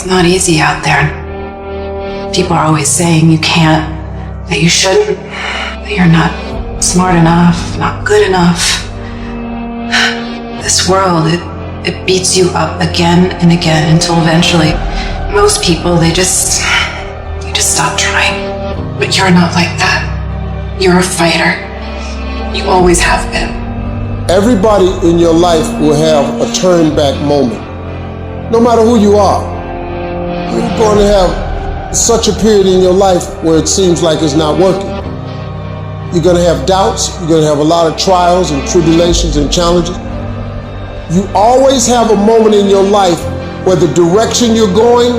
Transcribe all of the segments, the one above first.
not easy out there. People are always saying you can't, that you shouldn't, that you're not smart enough, not good enough. This world, it beats you up again and again until eventually, most people, they just stop trying. But you're not like that. You're a fighter. You always have been. Everybody in your life will have a turn back moment. No matter who you are. You're going to have such a period in your life where it seems like it's not working. You're going to have doubts. You're going to have a lot of trials and tribulations and challenges. You always have a moment in your life where the direction you're going,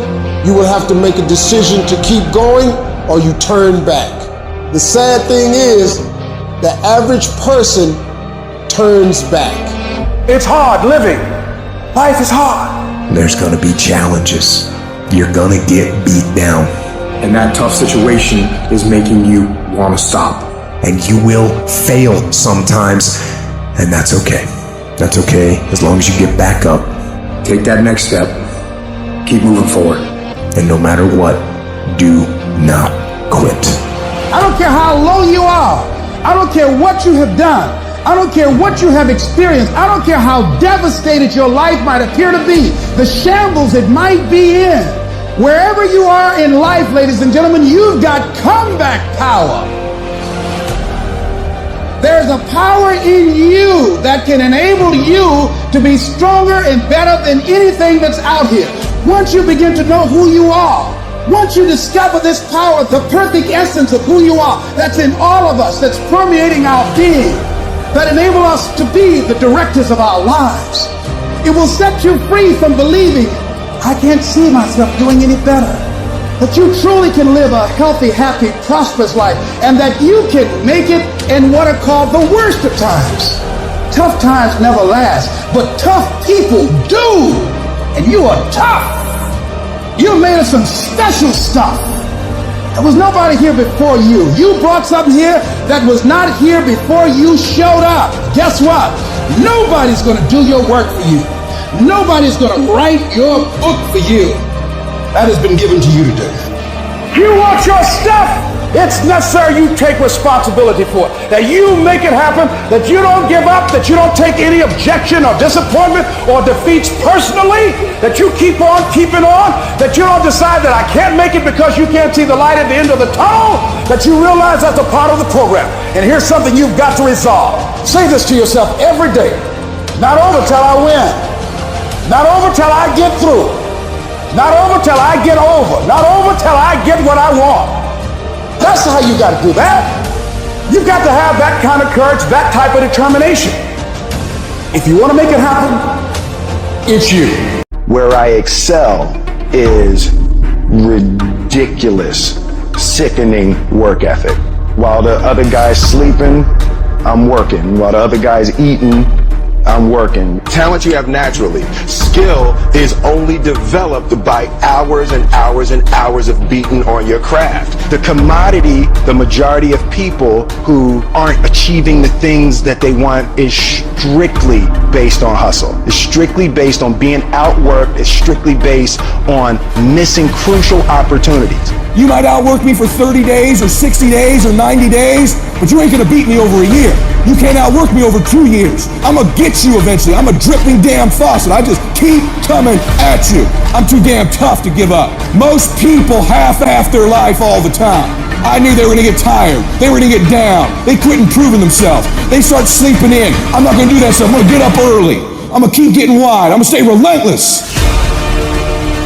you will have to make a decision to keep going or you turn back. The sad thing is, the average person turns back. It's hard living. Life is hard. There's gonna be challenges. You're gonna get beat down. And that tough situation is making you want to stop. And you will fail sometimes, and that's okay. That's okay, as long as you get back up. Take that next step. Keep moving forward. And no matter what, do not quit. I don't care how low you are. I don't care what you have done. I don't care what you have experienced. I don't care how devastated your life might appear to be, the shambles it might be in. Wherever you are in life, ladies and gentlemen, you've got comeback power. There's a power in you that can enable you to be stronger and better than anything that's out here. Once you begin to know who you are, once you discover this power, the perfect essence of who you are, that's in all of us, that's permeating our being, that enable us to be the directors of our lives. It will set you free from believing, I can't see myself doing any better. That you truly can live a healthy, happy, prosperous life, and that you can make it in what are called the worst of times. Tough times never last, but tough people do. And you are tough. You're made of some special stuff. There was nobody here before you. You brought something here that was not here before you showed up. Guess what? Nobody's going to do your work for you. Nobody's going to write your book for you. That has been given to you to do. You want your stuff? It's necessary you take responsibility for it. That you make it happen, that you don't give up, that you don't take any objection or disappointment or defeats personally, that you keep on keeping on, that you don't decide that I can't make it because you can't see the light at the end of the tunnel, that you realize that's a part of the program. And here's something you've got to resolve. Say this to yourself every day. Not over till I win. Not over till I get through. Not over till I get over. Not over till I get what I want. That's how you got to do that. You've got to have that kind of courage, that type of determination. If you want to make it happen, it's you. Where I excel is ridiculous, sickening work ethic. While the other guy's sleeping, I'm working. While the other guy's eating, I'm working. Talent you have naturally. Skill is only developed by hours and hours and hours of beating on your craft. The commodity, the majority of people who aren't achieving the things that they want is strictly based on hustle. It's strictly based on being outworked. It's strictly based on missing crucial opportunities. You might outwork me for 30 days or 60 days or 90 days, but you ain't gonna beat me over a year. You can't outwork me over 2 years. I'm gonna get you eventually. I'm a dripping damn faucet. I just keep coming at you. I'm too damn tough to give up. Most people half-ass their life all the time. I knew they were gonna get tired. They were gonna get down. They quit improving themselves. They start sleeping in. I'm not gonna do that, so I'm gonna get up early. I'm gonna keep getting wide. I'm gonna stay relentless.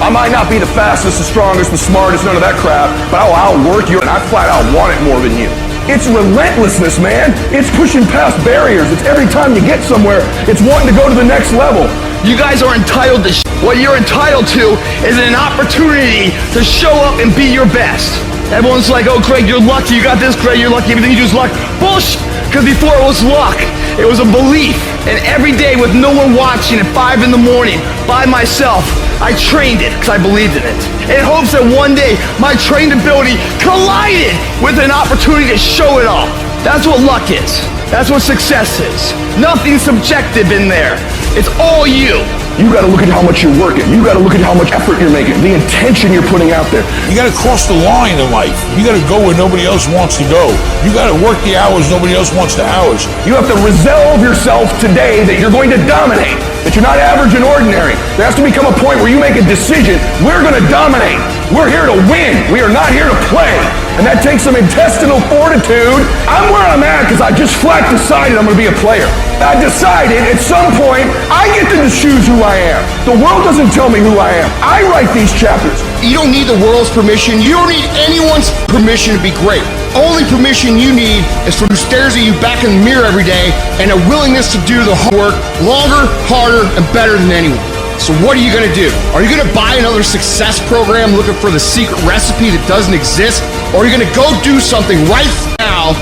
I might not be the fastest, the strongest, the smartest, none of that crap, but I'll outwork you, and I flat out want it more than you. It's relentlessness, man. It's pushing past barriers. It's every time you get somewhere, it's wanting to go to the next level. You guys are entitled to what you're entitled to is an opportunity to show up and be your best. Everyone's like, oh, Craig, you're lucky. You got this, Craig, you're lucky. Everything you do is luck. Bullshit. Because before it was luck, it was a belief. And every day with no one watching at 5 in the morning by myself, I trained it because I believed in it. In hopes that one day my trained ability collided with an opportunity to show it off. That's what luck is. That's what success is. Nothing subjective in there. It's all you. You got to look at how much you're working. You got to look at how much effort you're making, the intention you're putting out there. You got to cross the line in life. You got to go where nobody else wants to go. You got to work the hours nobody else wants the hours. You have to resolve yourself today that you're going to dominate, that you're not average and ordinary. There has to become a point where you make a decision. We're going to dominate. We're here to win. We are not here to play. And that takes some intestinal fortitude. I'm where I'm at because I just flat decided I'm going to be a player. I decided at some point I get to choose who I am. The world doesn't tell me who I am. I write these chapters. You don't need the world's permission. You don't need anyone's permission to be great. Only permission you need is from who stares at you back in the mirror every day and a willingness to do the hard work longer, harder, and better than anyone. So what are you going to do? Are you going to buy another success program looking for the secret recipe that doesn't exist? Or are you going to go do something right now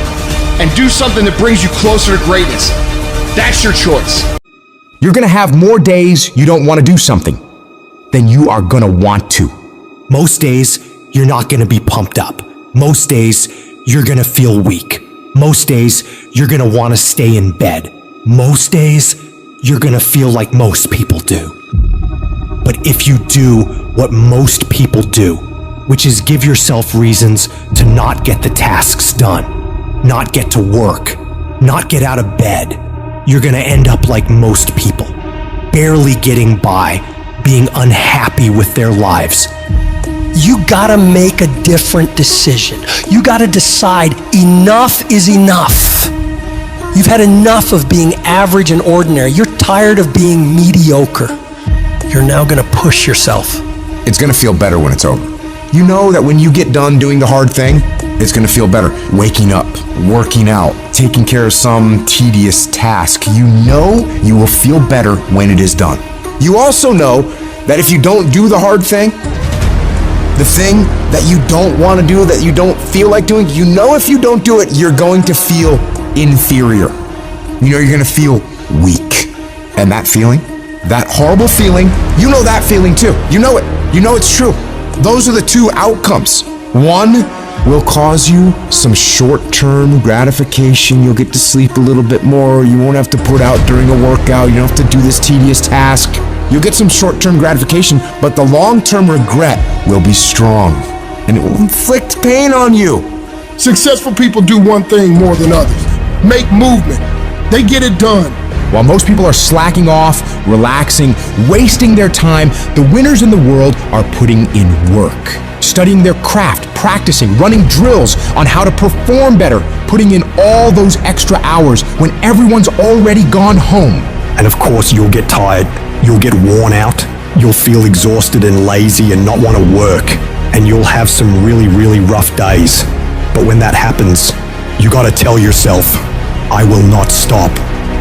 and do something that brings you closer to greatness? That's your choice. You're gonna have more days you don't want to do something than you are gonna want to. Most days, you're not gonna be pumped up. Most days, you're gonna feel weak. Most days, you're gonna want to stay in bed. Most days, you're gonna feel like most people do. But if you do what most people do, which is give yourself reasons to not get the tasks done, not get to work, not get out of bed, you're gonna end up like most people, barely getting by, being unhappy with their lives. You gotta make a different decision. You gotta decide enough is enough. You've had enough of being average and ordinary. You're tired of being mediocre. You're now gonna push yourself. It's gonna feel better when it's over. You know that when you get done doing the hard thing, it's gonna feel better. Waking up, working out, taking care of some tedious task. You know you will feel better when it is done. You also know that if you don't do the hard thing, the thing that you don't want to do, that you don't feel like doing, you know if you don't do it, you're going to feel inferior. You know you're gonna feel weak. And that feeling, that horrible feeling, you know that feeling too. You know it. You know it's true. Those are the two outcomes. One will cause you some short-term gratification. You'll get to sleep a little bit more. You won't have to put out during a workout. You don't have to do this tedious task. You'll get some short-term gratification, but the long-term regret will be strong, and it will inflict pain on you. Successful people do one thing more than others: make movement. They get it done. While most people are slacking off, relaxing, wasting their time, the winners in the world are putting in work, studying their craft, practicing, running drills on how to perform better, putting in all those extra hours when everyone's already gone home. And of course, you'll get tired, you'll get worn out, you'll feel exhausted and lazy and not want to work, and you'll have some really, really rough days. But when that happens, you gotta tell yourself, I will not stop.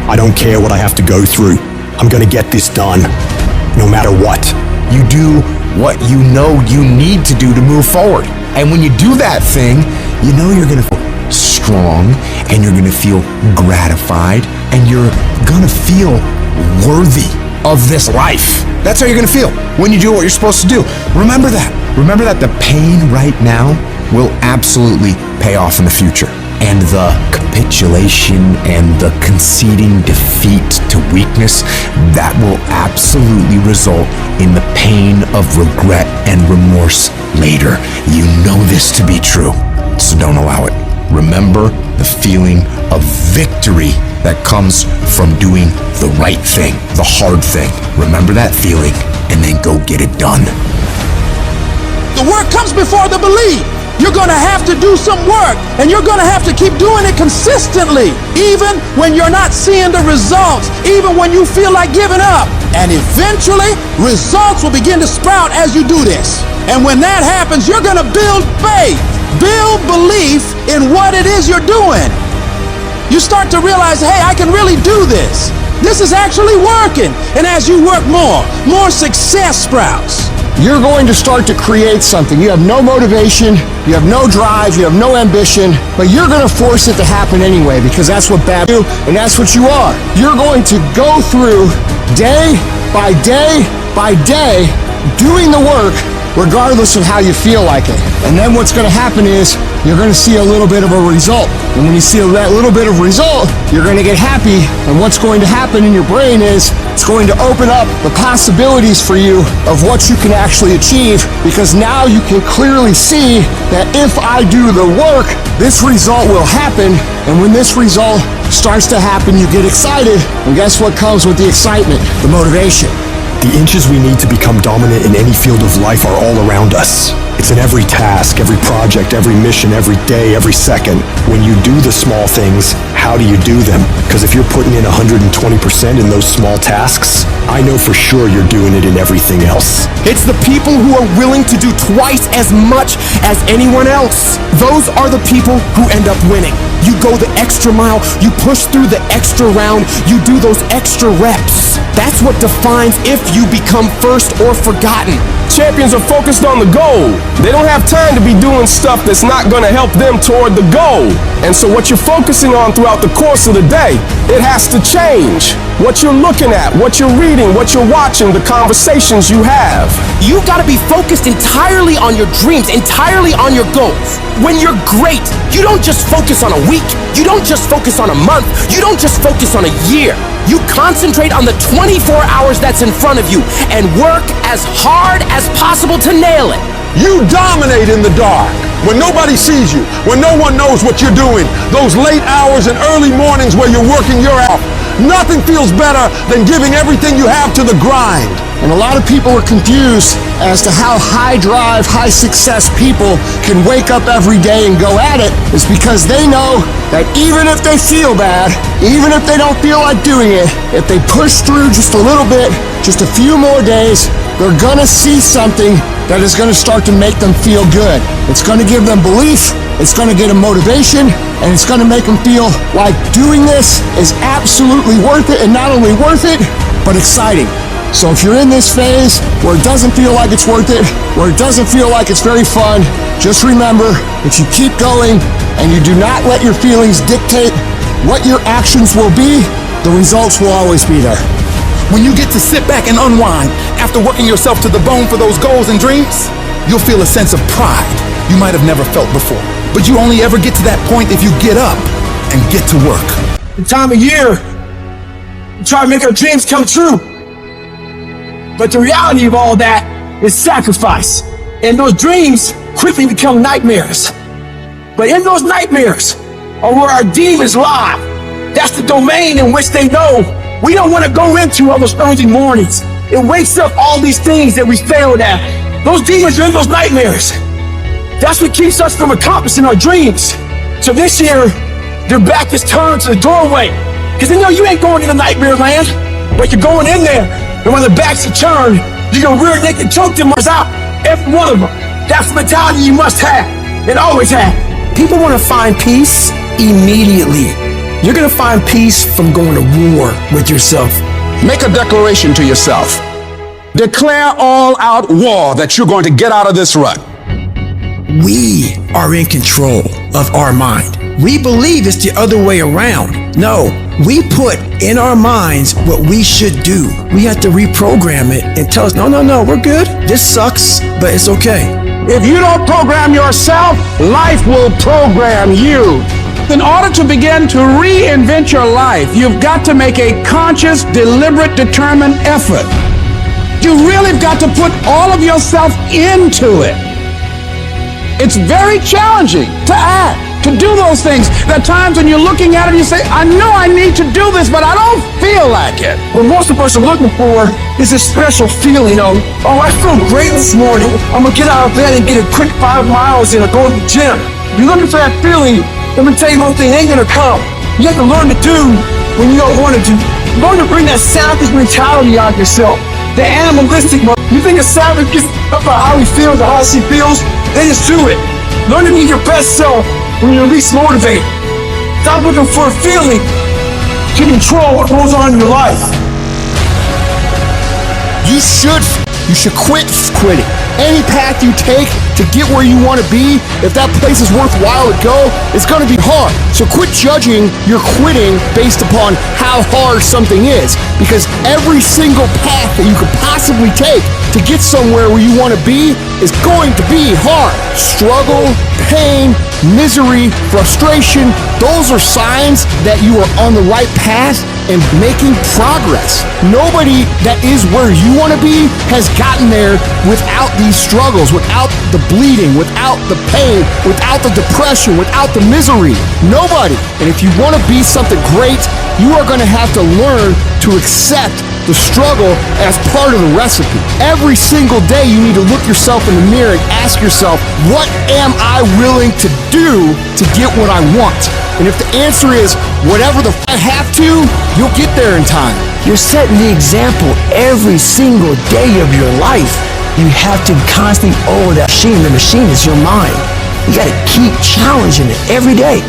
I don't care what I have to go through. I'm gonna get this done, no matter what. You do what you know you need to do to move forward. And when you do that thing, you know you're gonna feel strong, and you're gonna feel gratified, and you're gonna feel worthy of this life. That's how you're gonna feel when you do what you're supposed to do. Remember that. Remember that the pain right now will absolutely pay off in the future. And the capitulation and the conceding defeat to weakness, that will absolutely result in the pain of regret and remorse later. You know this to be true, so don't allow it. Remember the feeling of victory that comes from doing the right thing, the hard thing. Remember that feeling, and then go get it done. The work comes before the belief. You're gonna have to do some work, and you're gonna have to keep doing it consistently, even when you're not seeing the results, even when you feel like giving up. And eventually, results will begin to sprout as you do this. And when that happens, you're gonna build faith, build belief in what it is you're doing. You start to realize, hey, I can really do this. This is actually working. And as you work more success sprouts. You're going to start to create something. You have no motivation, you have no drive, you have no ambition, but you're going to force it to happen anyway, because that's what bad do, and that's what you are. You're going to go through day by day by day doing the work regardless of how you feel like it. And then what's going to happen is you're going to see a little bit of a result. And when you see that little bit of result, you're going to get happy. And what's going to happen in your brain is it's going to open up the possibilities for you of what you can actually achieve, because now you can clearly see that if I do the work, this result will happen. And when this result starts to happen, you get excited. And guess what comes with the excitement? The motivation. The inches we need to become dominant in any field of life are all around us. It's in every task, every project, every mission, every day, every second. When you do the small things, how do you do them? Because if you're putting in 120% in those small tasks, I know for sure you're doing it in everything else. It's the people who are willing to do twice as much as anyone else. Those are the people who end up winning. You go the extra mile, you push through the extra round, you do those extra reps. That's what defines if you become first or forgotten. Champions are focused on the goal. They don't have time to be doing stuff that's not going to help them toward the goal. And so what you're focusing on throughout the course of the day, it has to change. What you're looking at, what you're reading, what you're watching, the conversations you have. You gotta be focused entirely on your dreams, entirely on your goals. When you're great, you don't just focus on a week, you don't just focus on a month, you don't just focus on a year. You concentrate on the 24 hours that's in front of you and work as hard as possible to nail it. You dominate in the dark, when nobody sees you, when no one knows what you're doing. Those late hours and early mornings where you're working your ass. Nothing feels better than giving everything you have to the grind. And a lot of people are confused as to how high drive, high success people can wake up every day and go at it. It's because they know that even if they feel bad, even if they don't feel like doing it, if they push through just a little bit, just a few more days, they're gonna see something that is gonna start to make them feel good. It's gonna give them belief, it's gonna get them motivation, and it's gonna make them feel like doing this is absolutely worth it, and not only worth it, but exciting. So if you're in this phase where it doesn't feel like it's worth it, where it doesn't feel like it's very fun, just remember, if you keep going and you do not let your feelings dictate what your actions will be, the results will always be there. When you get to sit back and unwind after working yourself to the bone for those goals and dreams, you'll feel a sense of pride you might have never felt before. But you only ever get to that point if you get up and get to work. The time of year, we try to make our dreams come true. But the reality of all that is sacrifice. And those dreams quickly become nightmares. But in those nightmares are where our demons lie. That's the domain in which they know we don't want to go into on those early mornings. It wakes up all these things that we failed at. Those demons are in those nightmares. That's what keeps us from accomplishing our dreams. So this year, their back is turned to the doorway. Because they know you ain't going into nightmare land, but you're going in there. And when the backs are turned, you're going to rear naked choke them out. Every one of them. That's the mentality you must have. And always have. People want to find peace immediately. You're going to find peace from going to war with yourself. Make a declaration to yourself. Declare all-out war that you're going to get out of this rut. We are in control of our mind. We believe it's the other way around. No, we put in our minds what we should do. We have to reprogram it and tell us, no, we're good. This sucks, but it's okay. If you don't program yourself, life will program you. In order to begin to reinvent your life, you've got to make a conscious, deliberate, determined effort. You really have got to put all of yourself into it. It's very challenging to act, to do those things. There are times when you're looking at it and you say, I know I need to do this, but I don't feel like it. What most of us are looking for is a special feeling of, oh, I feel great this morning. I'm going to get out of bed and get a quick 5 miles in or go to the gym. You're looking for that feeling. Let me tell you one thing, it ain't going to come. You have to learn to do when you don't want to do. Learn to bring that savage mentality out of yourself. The animalistic one. You think a savage gets up about how he feels or how she feels? Then just do it. Learn to be your best self when you're least motivated. Stop looking for a feeling to control what goes on in your life. You should quit quitting. Any path you take to get where you want to be, if that place is worthwhile to go, it's going to be hard. So quit judging your quitting based upon how hard something is. Because every single path that you could possibly take to get somewhere where you want to be is going to be hard. Struggle, pain, misery, frustration, those are signs that you are on the right path and making progress. Nobody that is where you want to be has gotten there without these struggles, without the bleeding, without the pain, without the depression, without the misery. Nobody. And if you want to be something great, you are going to have to learn to accept the struggle as part of the recipe. Every single day you need to look yourself in the mirror and ask yourself, what am I willing to do to get what I want? And if the answer is whatever the I have to, you'll get there in time. You're setting the example every single day of your life. You have to constantly owe that machine. The machine is your mind. You got to keep challenging it every day.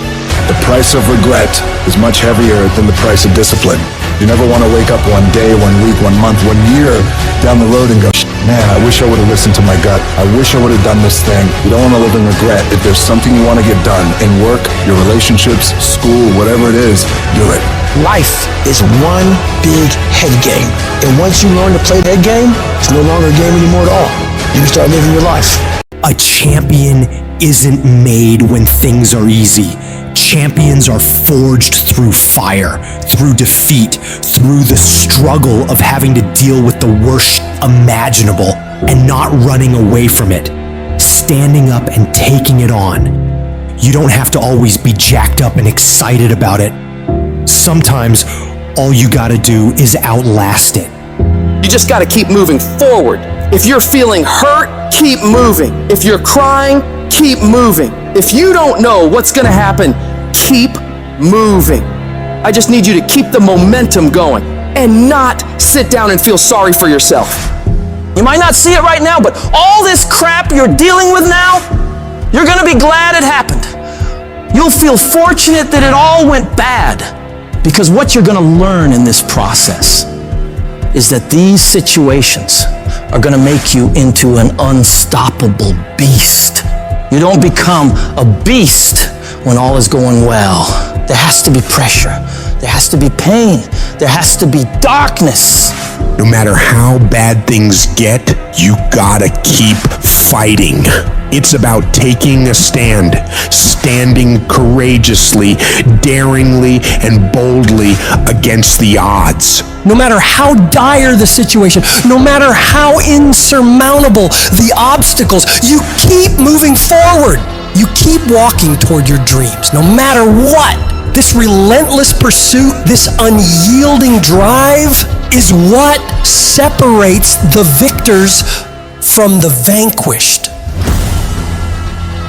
The price of regret is much heavier than the price of discipline. You never want to wake up one day, 1 week, 1 month, 1 year down the road and go, man, I wish I would have listened to my gut. I wish I would have done this thing. You don't want to live in regret. If there's something you want to get done in work, your relationships, school, whatever it is, do it. Life is one big head game. And once you learn to play the head game, it's no longer a game anymore at all. You can start living your life. A champion isn't made when things are easy. Champions are forged through fire, through defeat, through the struggle of having to deal with the worst imaginable and not running away from it, standing up and taking it on. You don't have to always be jacked up and excited about it. Sometimes all you gotta do is outlast it. You just gotta keep moving forward. If you're feeling hurt, keep moving. If you're crying, keep moving. If you don't know what's gonna happen, keep moving. I just need you to keep the momentum going and not sit down and feel sorry for yourself. You might not see it right now, but all this crap you're dealing with now, you're gonna be glad it happened. You'll feel fortunate that it all went bad, because what you're gonna learn in this process is that these situations are gonna make you into an unstoppable beast. You don't become a beast when all is going well. There has to be pressure. There has to be pain. There has to be darkness. No matter how bad things get, you gotta keep fighting. It's about taking a stand, standing courageously, daringly, and boldly against the odds. No matter how dire the situation, no matter how insurmountable the obstacles, you keep moving forward. You keep walking toward your dreams, no matter what. This relentless pursuit, this unyielding drive is what separates the victors from the vanquished.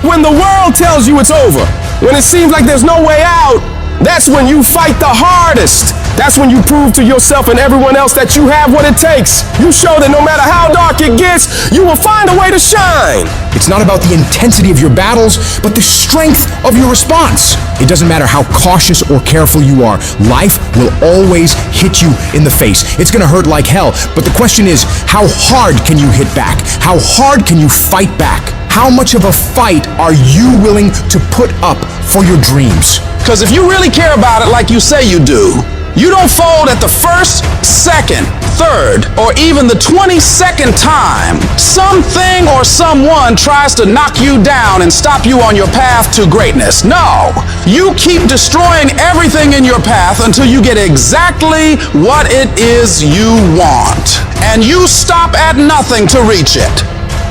When the world tells you it's over, when it seems like there's no way out, that's when you fight the hardest. That's when you prove to yourself and everyone else that you have what it takes. You show that no matter how dark it gets, you will find a way to shine. It's not about the intensity of your battles, but the strength of your response. It doesn't matter how cautious or careful you are. Life will always hit you in the face. It's gonna hurt like hell, but the question is, how hard can you hit back? How hard can you fight back? How much of a fight are you willing to put up for your dreams? Because if you really care about it like you say you do, you don't fold at the first, second, third, or even the 22nd time something or someone tries to knock you down and stop you on your path to greatness. No, you keep destroying everything in your path until you get exactly what it is you want. And you stop at nothing to reach it.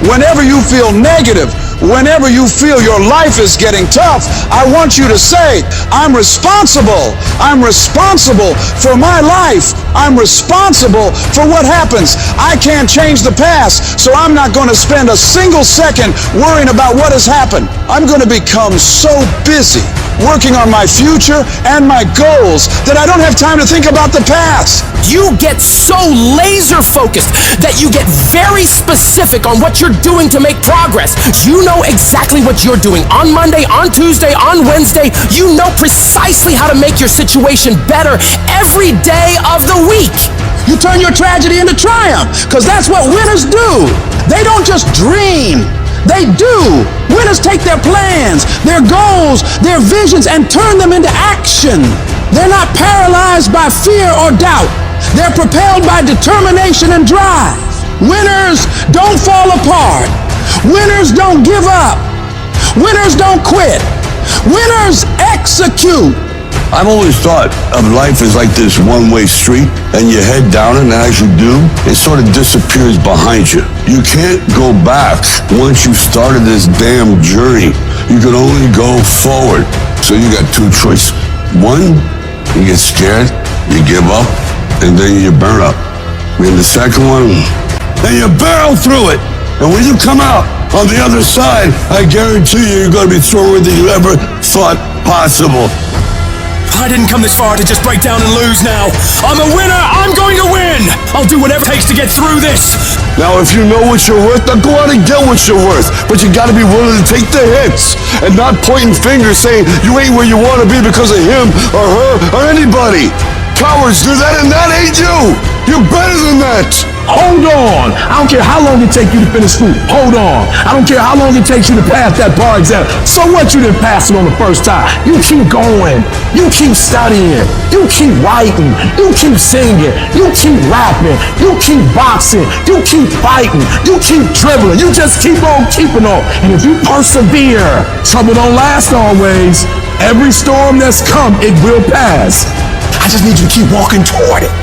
Whenever you feel negative, whenever you feel your life is getting tough, I want you to say, I'm responsible. I'm responsible for my life. I'm responsible for what happens. I can't change the past, so I'm not going to spend a single second worrying about what has happened. I'm going to become so busy working on my future and my goals that I don't have time to think about the past. You get so laser focused that you get very specific on what you're doing to make progress. You know exactly what you're doing on Monday, on Tuesday, on Wednesday. You know precisely how to make your situation better every day of the week. You turn your tragedy into triumph, because that's what winners do. They don't just dream. They do. Winners take their plans, their goals, their visions, and turn them into action. They're not paralyzed by fear or doubt. They're propelled by determination and drive. Winners don't fall apart. Winners don't give up. Winners don't quit. Winners execute. I've always thought of life as like this one-way street, and you head down it, and as you do, it sort of disappears behind you. You can't go back once you've started this damn journey. You can only go forward. So you got two choices. One, you get scared, you give up, and then you burn up. And the second one, then you barrel through it. And when you come out on the other side, I guarantee you're going to be stronger than you ever thought possible. I didn't come this far to just break down and lose now. I'm a winner. I'm going to win. I'll do whatever it takes to get through this. Now, if you know what you're worth, then go out and get what you're worth. But you got to be willing to take the hits and not pointing fingers saying you ain't where you want to be because of him or her or anybody. Cowards do that, and that ain't you. You're better than that. Hold on. I don't care how long it takes you to finish school. Hold on. I don't care how long it takes you to pass that bar exam. So what, you didn't pass it on the first time? You keep going. You keep studying. You keep writing. You keep singing. You keep rapping. You keep boxing. You keep fighting. You keep dribbling. You just keep on keeping on. And if you persevere, trouble don't last always. Every storm that's come, it will pass. I just need you to keep walking toward it.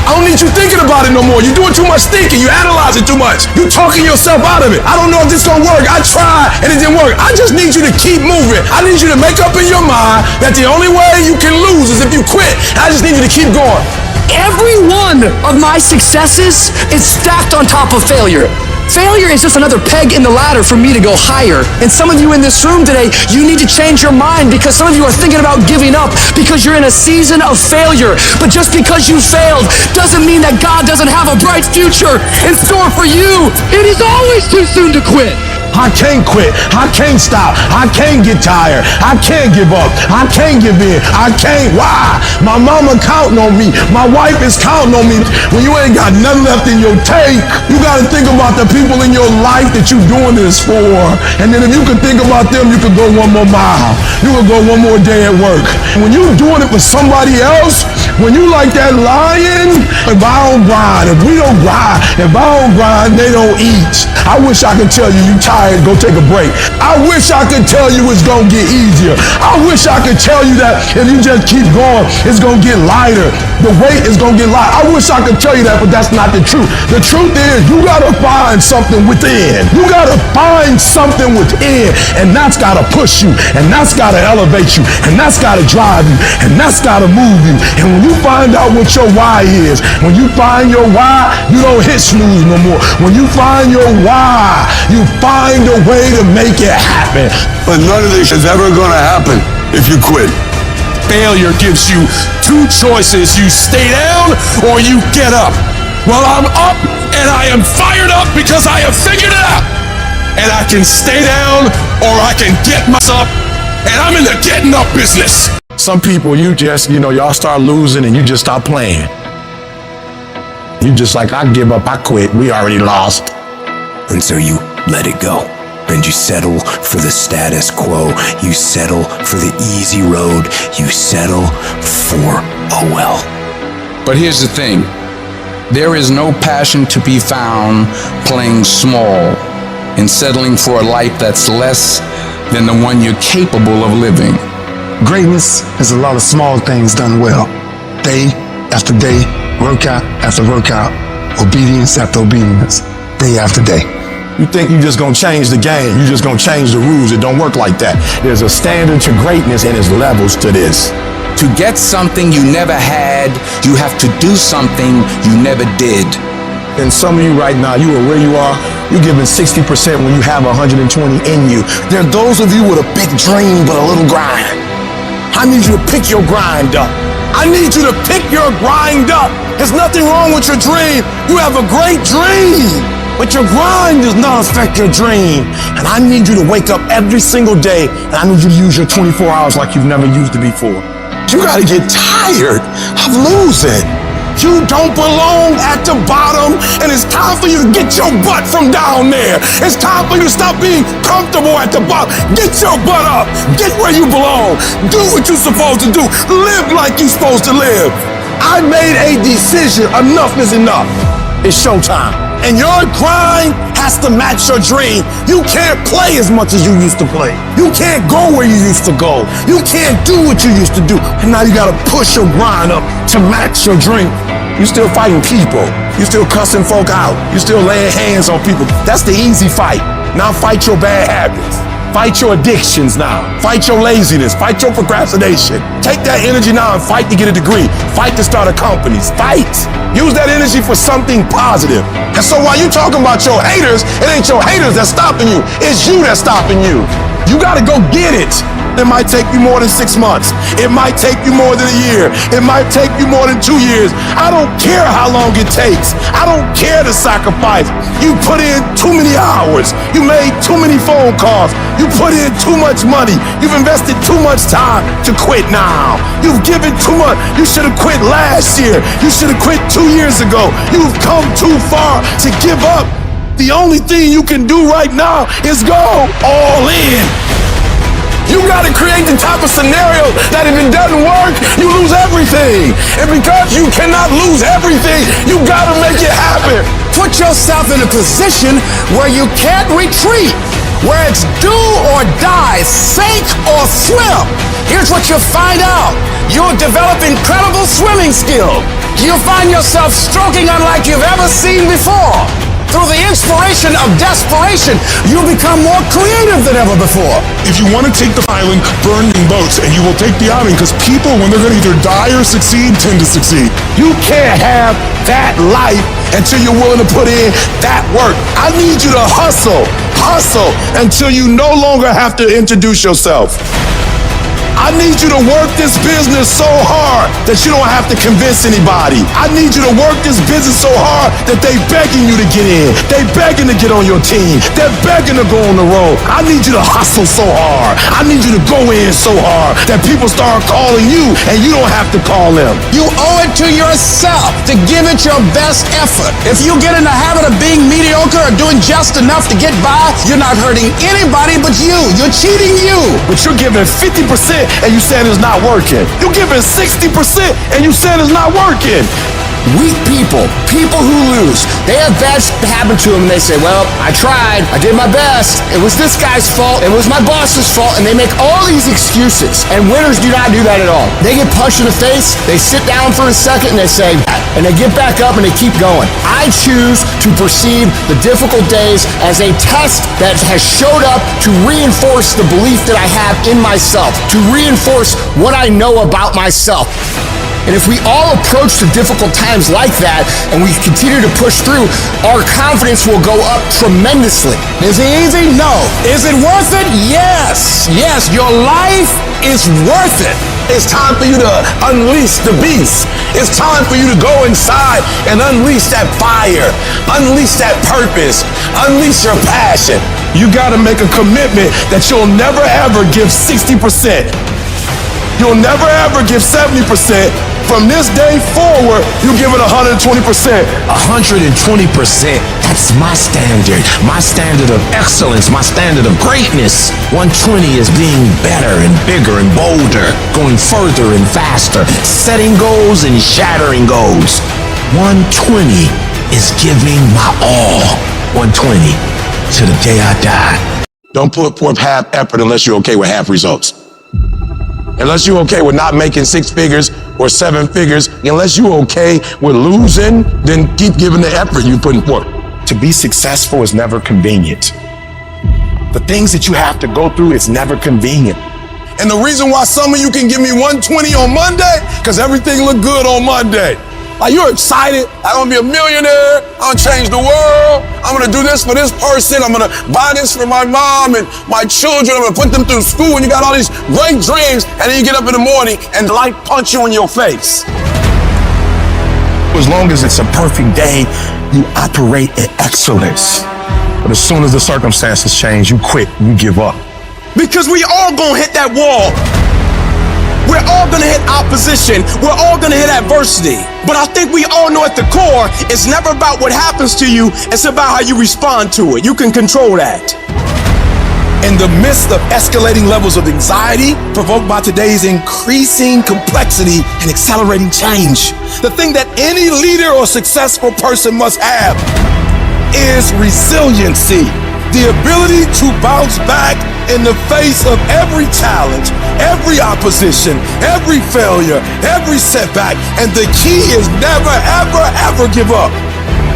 I don't need you thinking about it no more. You're doing too much thinking. You analyze it too much. You're talking yourself out of it. I don't know if this is gonna work. I tried and it didn't work. I just need you to keep moving. I need you to make up in your mind that the only way you can lose is if you quit. I just need you to keep going. Every one of my successes is stacked on top of failure. Failure is just another peg in the ladder for me to go higher. And some of you in this room today, you need to change your mind because some of you are thinking about giving up because you're in a season of failure. But just because you failed doesn't mean that God doesn't have a bright future in store for you. It is always too soon to quit. I can't quit. I can't stop. I can't get tired. I can't give up. I can't give in. I can't. Why? My mama counting on me. My wife is counting on me. When you ain't got nothing left in your tank, you got to think about the people in your life that you're doing this for. And then if you can think about them, you can go one more mile. You can go one more day at work. When you're doing it for somebody else, when you like that lion, if I don't grind, if we don't grind, if I don't grind, they don't eat. I wish I could tell you tired, go take a break. I wish I could tell you it's gonna get easier. I wish I could tell you that if you just keep going, it's gonna get lighter. The weight is gonna get lighter. I wish I could tell you that, but that's not the truth. The truth is you gotta find something within. You gotta find something within, and that's gotta push you, and that's gotta elevate you, and that's gotta drive you, and that's gotta move you. And when you find out what your why is, when you find your why, you don't hit snooze no more. When you find your why, you find a way to make it happen. But none of this is ever gonna happen if you quit. Failure gives you two choices. You stay down or you get up. Well, I'm up and I am fired up because I have figured it out. And I can stay down or I can get myself up, and I'm in the getting up business. Some people, you just, y'all start losing and you just stop playing. You just like, I give up, I quit, we already lost. And so you let it go. And you settle for the status quo. You settle for the easy road. You settle for, oh well. But here's the thing. There is no passion to be found playing small and settling for a life that's less than the one you're capable of living. Greatness is a lot of small things done well. Day after day, workout after workout, obedience after obedience, day after day. You think you're just gonna change the game, you're just gonna change the rules. It don't work like that. There's a standard to greatness and there's levels to this. To get something you never had, you have to do something you never did. And some of you right now, you are where you are, you're giving 60% when you have 120 in you. There are those of you with a big dream but a little grind. I need you to pick your grind up. I need you to pick your grind up. There's nothing wrong with your dream. You have a great dream. But your grind does not affect your dream. And I need you to wake up every single day, and I need you to use your 24 hours like you've never used it before. You gotta get tired of losing. You don't belong at the bottom, and it's time for you to get your butt from down there. It's time for you to stop being comfortable at the bottom. Get your butt up. Get where you belong. Do what you're supposed to do. Live like you're supposed to live. I made a decision. Enough is enough. It's showtime. And your grind has to match your dream. You can't play as much as you used to play. You can't go where you used to go. You can't do what you used to do. And now you gotta push your grind up to match your dream. You still fighting people. You still cussing folk out. You still laying hands on people. That's the easy fight. Now fight your bad habits. Fight your addictions now. Fight your laziness. Fight your procrastination. Take that energy now and fight to get a degree. Fight to start a company. Fight. Use that energy for something positive. And so while you talking about your haters, it ain't your haters that's stopping you. It's you that's stopping you. You gotta go get it. It might take you more than 6 months. It might take you more than a year. It might take you more than 2 years. I don't care how long it takes. I don't care the sacrifice. You put in too many hours. You made too many phone calls. You put in too much money. You've invested too much time to quit now. You've given too much. You should have quit last year. You should have quit 2 years ago. You've come too far to give up. The only thing you can do right now is go all in. You gotta create the type of scenario that if it doesn't work, you lose everything. And because you cannot lose everything, you gotta make it happen. Put yourself in a position where you can't retreat, where it's do or die, sink or swim. Here's what you'll find out. You'll develop incredible swimming skill. You'll find yourself stroking unlike you've ever seen before. Through the inspiration of desperation, you'll become more creative than ever before. If you want to take the island, burn the boats, and you will take the island, because people, when they're going to either die or succeed, tend to succeed. You can't have that life until you're willing to put in that work. I need you to hustle until you no longer have to introduce yourself. I need you to work this business so hard that you don't have to convince anybody. I need you to work this business so hard that they begging you to get in. They begging to get on your team. They're begging to go on the road. I need you to hustle so hard. I need you to go in so hard that people start calling you and you don't have to call them. You owe it to yourself to give it your best effort. If you get in the habit of being mediocre or doing just enough to get by, you're not hurting anybody but you. You're cheating you. But you're giving 50% and you said it's not working. You're giving 60% and you said it's not working. Weak people who lose, they have bad happen to them and they say, well, I tried, I did my best, it was this guy's fault, it was my boss's fault, and they make all these excuses. And winners do not do that at all. They get punched in the face, they sit down for a second and they say, and they get back up and they keep going. I choose to perceive the difficult days as a test that has showed up to reinforce the belief that I have in myself, to reinforce what I know about myself. And if we all approach the difficult times like that and we continue to push through, our confidence will go up tremendously. Is it easy? No. Is it worth it? Yes. Yes, your life is worth it. It's time for you to unleash the beast. It's time for you to go inside and unleash that fire, unleash that purpose, unleash your passion. You gotta make a commitment that you'll never ever give 60%. You'll never ever give 70%. From this day forward, you give it 120%. 120%. That's my standard of excellence, my standard of greatness. 120 is being better and bigger and bolder, going further and faster, setting goals and shattering goals. 120 is giving my all. 120 to the day I die. Don't put forth half effort unless you're okay with half results. Unless you're okay with not making 6 figures or 7 figures, unless you're okay with losing, then keep giving the effort you're putting forth. To be successful is never convenient. The things that you have to go through is never convenient. And the reason why some of you can give me 120 on Monday, because everything look good on Monday. Like, you're excited, I'm gonna be a millionaire, I'm gonna change the world, I'm gonna do this for this person, I'm gonna buy this for my mom and my children, I'm gonna put them through school, and you got all these great dreams, and then you get up in the morning and life punch you in your face. As long as it's a perfect day, you operate in excellence. But as soon as the circumstances change, you quit, you give up. Because we all gonna hit that wall. We're all gonna hit opposition. We're all gonna hit adversity. But I think we all know at the core, it's never about what happens to you, it's about how you respond to it. You can control that. In the midst of escalating levels of anxiety provoked by today's increasing complexity and accelerating change, the thing that any leader or successful person must have is resiliency. The ability to bounce back in the face of every challenge, every opposition, every failure, every setback. And the key is never, ever, ever give up.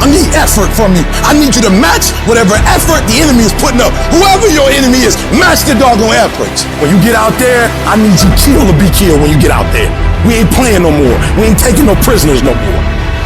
I need effort from you. I need you to match whatever effort the enemy is putting up. Whoever your enemy is, match the doggone efforts. When you get out there, I need you kill or be killed when you get out there. We ain't playing no more. We ain't taking no prisoners no more.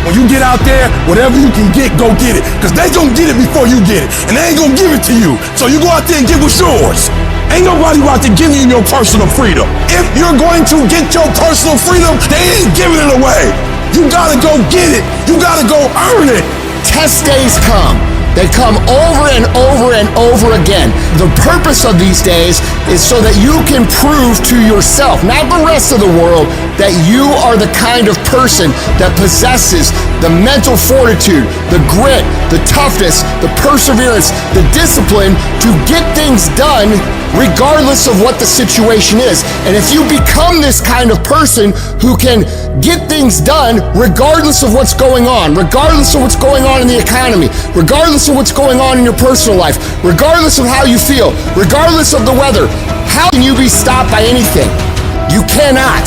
When you get out there, whatever you can get, go get it. Because they gonna get it before you get it. And they ain't gonna give it to you. So you go out there and get what's yours. Ain't nobody out there giving you your personal freedom. If you're going to get your personal freedom, they ain't giving it away. You gotta go get it. You gotta go earn it. Test days come. They come over and over and over again. The purpose of these days is so that you can prove to yourself, not the rest of the world, that you are the kind of person that possesses the mental fortitude, the grit, the toughness, the perseverance, the discipline to get things done regardless of what the situation is. And if you become this kind of person who can get things done regardless of what's going on, regardless of what's going on in the economy, regardless of what's going on in your personal life, regardless of how you feel, regardless of the weather, how can you be stopped by anything? You cannot.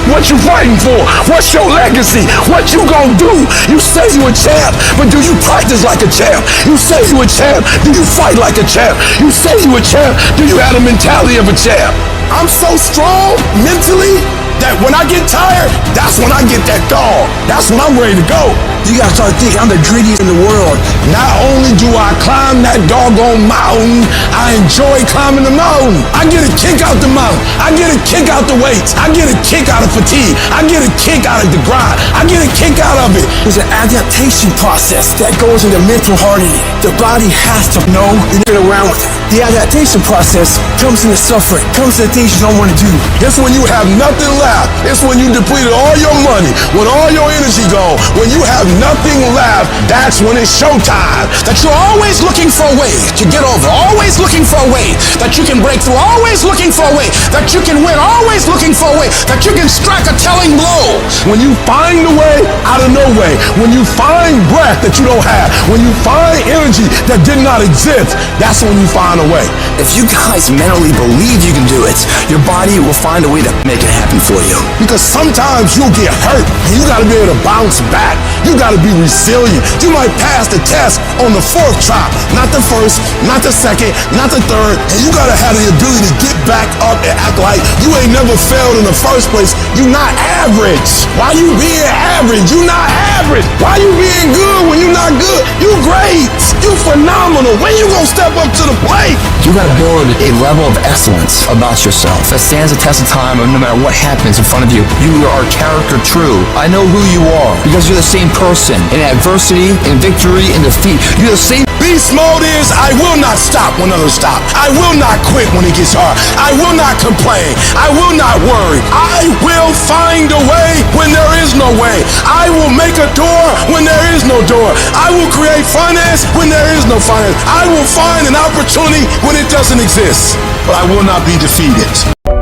What you fighting for? What's your legacy? What you gonna do? You say you a champ, but do you practice like a champ? You say you a champ, do you fight like a champ? You say you a champ, do you have the mentality of a champ? I'm so strong mentally that when I get tired, that's when I get that dog. That's when I'm ready to go. You gotta start thinking, I'm the grittiest in the world. Not only do I climb that doggone mountain, I enjoy climbing the mountain. I get a kick out the mountain. I get a kick out the weights. I get a kick out of fatigue. I get a kick out of the grind. I get a kick out of it. There's an adaptation process that goes into mental hardening. The body has to know and get around with it. The adaptation process comes into suffering, comes into things you don't want to do. It's when you have nothing left. It's when you depleted all your money, when all your energy gone, when you have nothing left, that's when it's showtime. That you're always looking for a way to get over, always looking for a way that you can break through, always looking for a way that you can win, always looking for a way that you can strike a telling blow. When you find a way out of no way, when you find breath that you don't have, when you find energy that did not exist, that's when you find a way. If you guys mentally believe you can do it, your body will find a way to make it happen for you. Because sometimes you'll get hurt and you gotta be able to bounce back. You gotta be resilient. You might pass the test on the 4th try, not the 1st, not the 2nd, not the 3rd, and you gotta have the ability to get back up and act like you ain't never failed in the first place. You not average. Why you being average? You not average. Why you being good when you not good? You great. You phenomenal. When you gonna step up to the plate? You gotta build a level of excellence about yourself that stands the test of time, and no matter what happens in front of you, you are character true. I know who you are because you're the same person in adversity, in victory, in defeat. You're the same. Beast mode is I will not stop when others stop. I will not quit when it gets hard. I will not complain. I will not worry. I will find a way when there is no way. I will make a door when there is no door. I will create finance when there is no finance. I will find an opportunity when it doesn't exist. But I will not be defeated.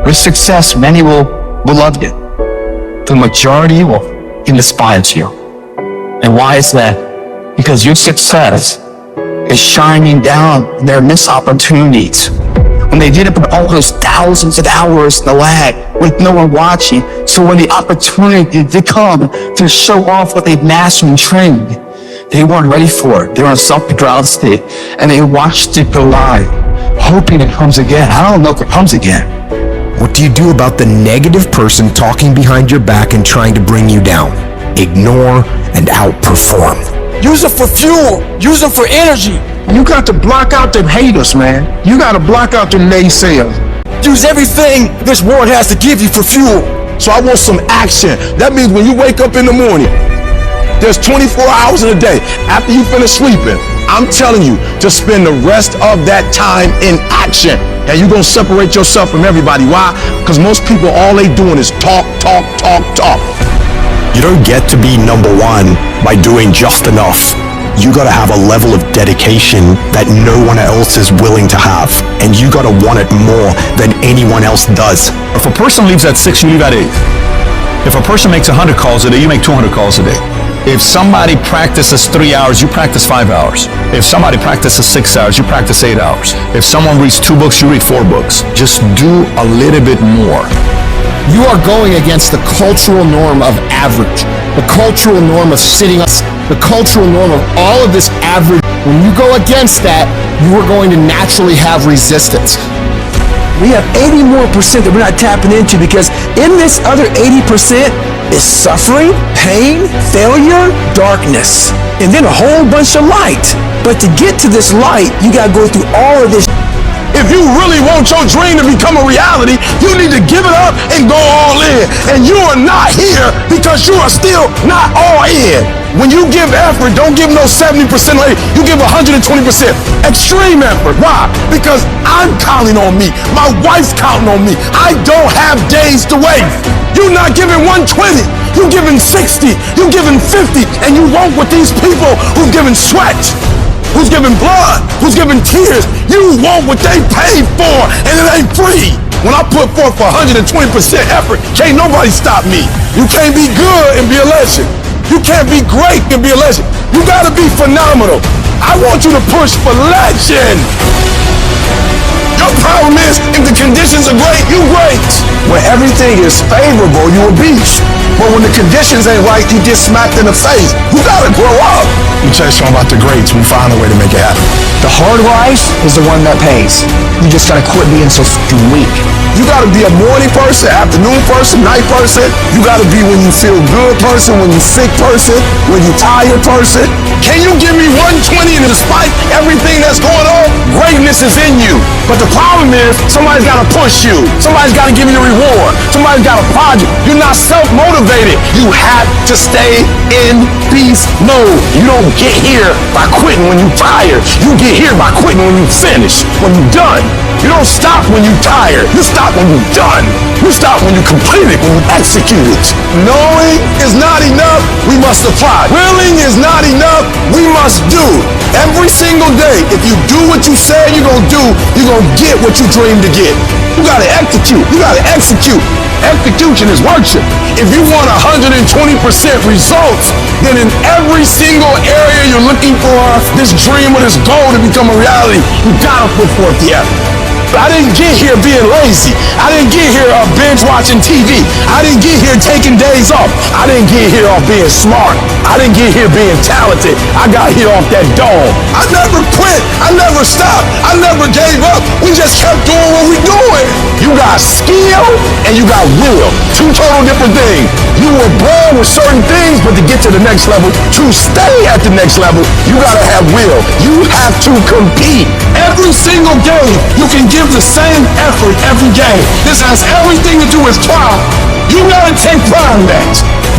With success, many will love you. The majority will despise you. And why is that? Because your success is shining down their missed opportunities. When they did it for all those thousands of hours in the lab with no one watching, so when the opportunity did come to show off what they've mastered and trained, they weren't ready for it. They were in self-control state, and they watched it go by, hoping it comes again. I don't know if it comes again. What do you do about the negative person talking behind your back and trying to bring you down? Ignore and outperform. Use it for fuel. Use it for energy. You got to block out them haters, man. You got to block out them naysayers. Use everything this world has to give you for fuel. So I want some action. That means when you wake up in the morning, there's 24 hours in a day. After you finish sleeping, I'm telling you to spend the rest of that time in action. And you're going to separate yourself from everybody. Why? Because most people, all they doing is talk, talk, talk, talk. You don't get to be number one by doing just enough. You gotta have a level of dedication that no one else is willing to have. And you gotta want it more than anyone else does. If a person leaves at 6, you leave at 8. If a person makes 100 calls a day, you make 200 calls a day. If somebody practices 3 hours, you practice 5 hours. If somebody practices 6 hours, you practice 8 hours. If someone reads 2 books, you read 4 books. Just do a little bit more. You are going against the cultural norm of average, the cultural norm of sitting up, the cultural norm of all of this average. When you go against that, you are going to naturally have resistance. We have 80% more that we're not tapping into, because in this other 80% is suffering, pain, failure, darkness, and then a whole bunch of light. But to get to this light, you gotta go through all of this. If you really want your dream to become a reality, you need to give it up and go all in. And you are not here because you are still not all in. When you give effort, don't give no 70% later. You give 120%. Extreme effort. Why? Because I'm counting on me. My wife's counting on me. I don't have days to waste. You're not giving 120. You're giving 60. You're giving 50. And you won't with these people who've given sweat, who's giving blood, who's giving tears. You want what they paid for, and it ain't free. When I put forth 120% effort, can't nobody stop me. You can't be good and be a legend. You can't be great and be a legend. You gotta be phenomenal. I want you to push for legend. Your problem is, if the conditions are great, you great. When everything is favorable, you a beast. But when the conditions ain't right, you get smacked in the face. You gotta grow up. You tell us about the greats, we find a way to make it happen. The hard rise is the one that pays. You just gotta quit being so fucking weak. You gotta be a morning person, afternoon person, night person. You gotta be when you feel good person, when you sick person, when you tired person. Can you give me 120 and despite everything that's going on, greatness is in you. But the problem is, somebody's gotta push you. Somebody's gotta give you a reward. Somebody's gotta prod you. You're not self-motivated. You have to stay in beast mode. You don't get here by quitting when you're tired. You get here by quitting when you finish, when you're done. You don't stop when you're tired. You stop when you're done. You stop when you complete it, when you execute it. Knowing is not enough, we must apply. Willing is not enough, we must do. Every single day, if you do what you say you're gonna do, you're gonna get what you dream to get. You gotta execute. You gotta execute. Execution is worship. If you want 120% results, then in every single area you're looking for this dream or this goal to become a reality, you gotta put forth the effort. I didn't get here being lazy. I didn't get here binge watching TV. I didn't get here taking days off. I didn't get here off being smart. I didn't get here being talented. I got here off that dome. I never quit. I never stopped. I never gave up. We just kept doing what we doing. You got skill and you got will. 2 total different things. You were born with certain things, but to get to the next level, to stay at the next level, you gotta have will. You have to compete. Every single game, you can give the same effort every game. This has everything to do with pride. You gotta take pride in that.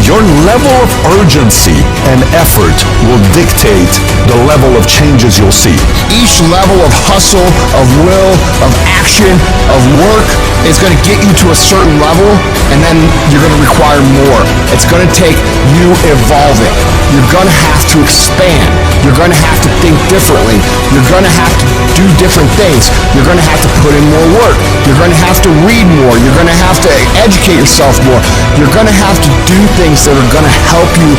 Your level of urgency and effort will dictate the level of changes you'll see. Each level of hustle, of will, of action, of work is going to get you to a certain level, and then you're going to require more. It's going to take you evolving. You're going to have to expand. You're going to have to think differently. You're going to have to do different things. You're going to have to put in more work. You're going to have to read more. You're going to have to educate yourself more. You're going to have to do things that are going to help you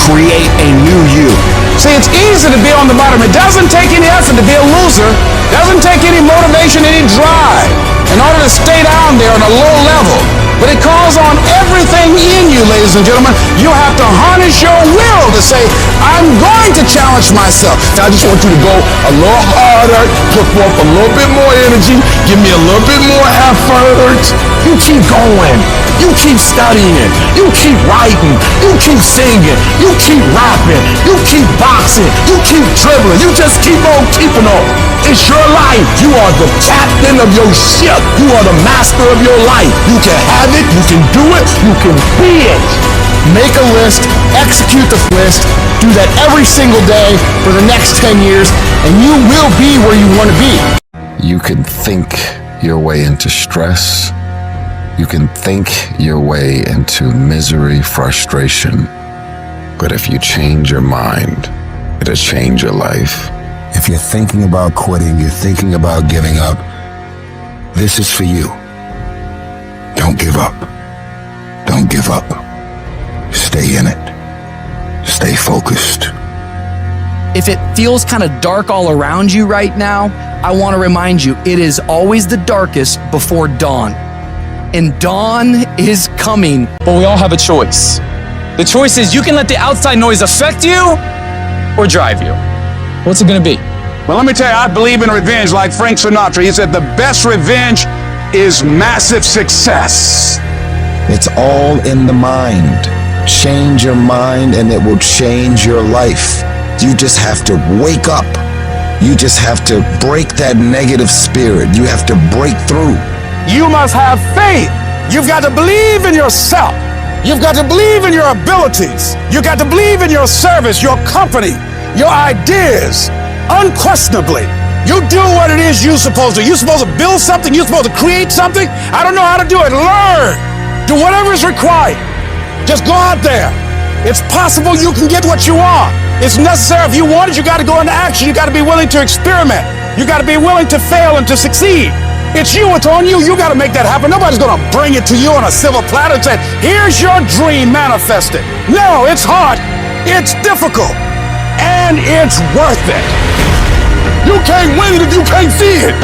create a new you. See, it's easy to be on the bottom. It doesn't take any effort to be a loser. It doesn't take any motivation, any drive in order to stay down there on a low level. But it calls on everything in you, ladies and gentlemen. You have to harness your will to say, I'm going to challenge myself. Now I just want you to go a little harder, put forth a little bit more energy, give me a little bit more effort. You keep going. You keep studying. You keep writing. You keep singing. You keep rapping. You keep boxing. You keep dribbling. You just keep on keeping on. It's your life. You are the captain of your ship. You are the master of your life. You can have it. You can do it. You can be it. Make a list. Execute the list. Do that every single day for the next 10 years, and you will be where you want to be. You can think your way into stress. You can think your way into misery, frustration. But if you change your mind, it'll change your life. If you're thinking about quitting, you're thinking about giving up, this is for you. Don't give up. Don't give up. Stay in it. Stay focused. If it feels kind of dark all around you right now, I want to remind you, it is always the darkest before dawn. And dawn is coming. But we all have a choice. The choice is you can let the outside noise affect you or drive you. What's it gonna be? Well, let me tell you, I believe in revenge like Frank Sinatra. He said the best revenge is massive success. It's all in the mind. Change your mind and it will change your life. You just have to wake up. You just have to break that negative spirit. You have to break through. You must have faith. You've got to believe in yourself. You've got to believe in your abilities. You've got to believe in your service, your company, your ideas. Unquestionably, you do what it is you're supposed to. You're supposed to build something. You're supposed to create something. I don't know how to do it. Learn. Do whatever is required. Just go out there. It's possible you can get what you want. It's necessary. If you want it, you got to go into action. You got to be willing to experiment. You got to be willing to fail and to succeed. It's you. It's on you. You got to make that happen. Nobody's going to bring it to you on a silver platter and say, here's your dream manifested. No, it's hard. It's difficult. And it's worth it. You can't win it if you can't see it.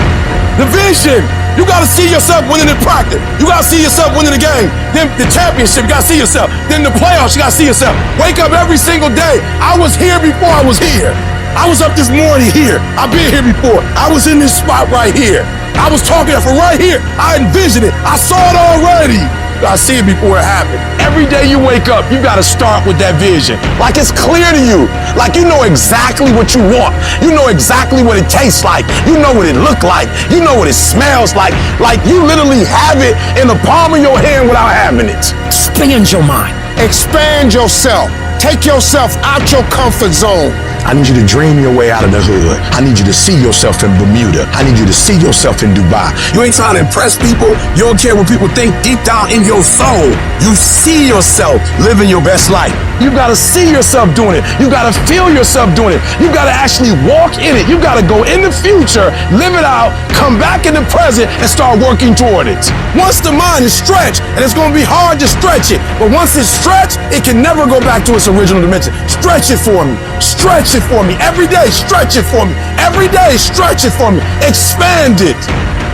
The vision. You got to see yourself winning in practice. You got to see yourself winning the game. Then the championship, you got to see yourself. Then the playoffs, you got to see yourself. Wake up every single day. I was here before I was here. I was up this morning here. I've been here before. I was in this spot right here. I was talking from right here. I envisioned it. I saw it already. I see it before it happened. Every day you wake up, you got to start with that vision. Like it's clear to you. Like you know exactly what you want. You know exactly what it tastes like. You know what it look like. You know what it smells like. Like you literally have it in the palm of your hand without having it. Expand your mind. Expand yourself. Take yourself out your comfort zone. I need you to dream your way out of the hood. I need you to see yourself in Bermuda. I need you to see yourself in Dubai. You ain't trying to impress people. You don't care what people think. Deep down in your soul, you see yourself living your best life. You gotta see yourself doing it. You gotta feel yourself doing it. You gotta actually walk in it. You gotta go in the future, live it out, come back in the present, and start working toward it. Once the mind is stretched, and it's gonna be hard to stretch it, but once it's stretched, it can never go back to its original dimension. Stretch it for me. Stretch it for me. Every day, stretch it for me. Every day, stretch it for me. Expand it.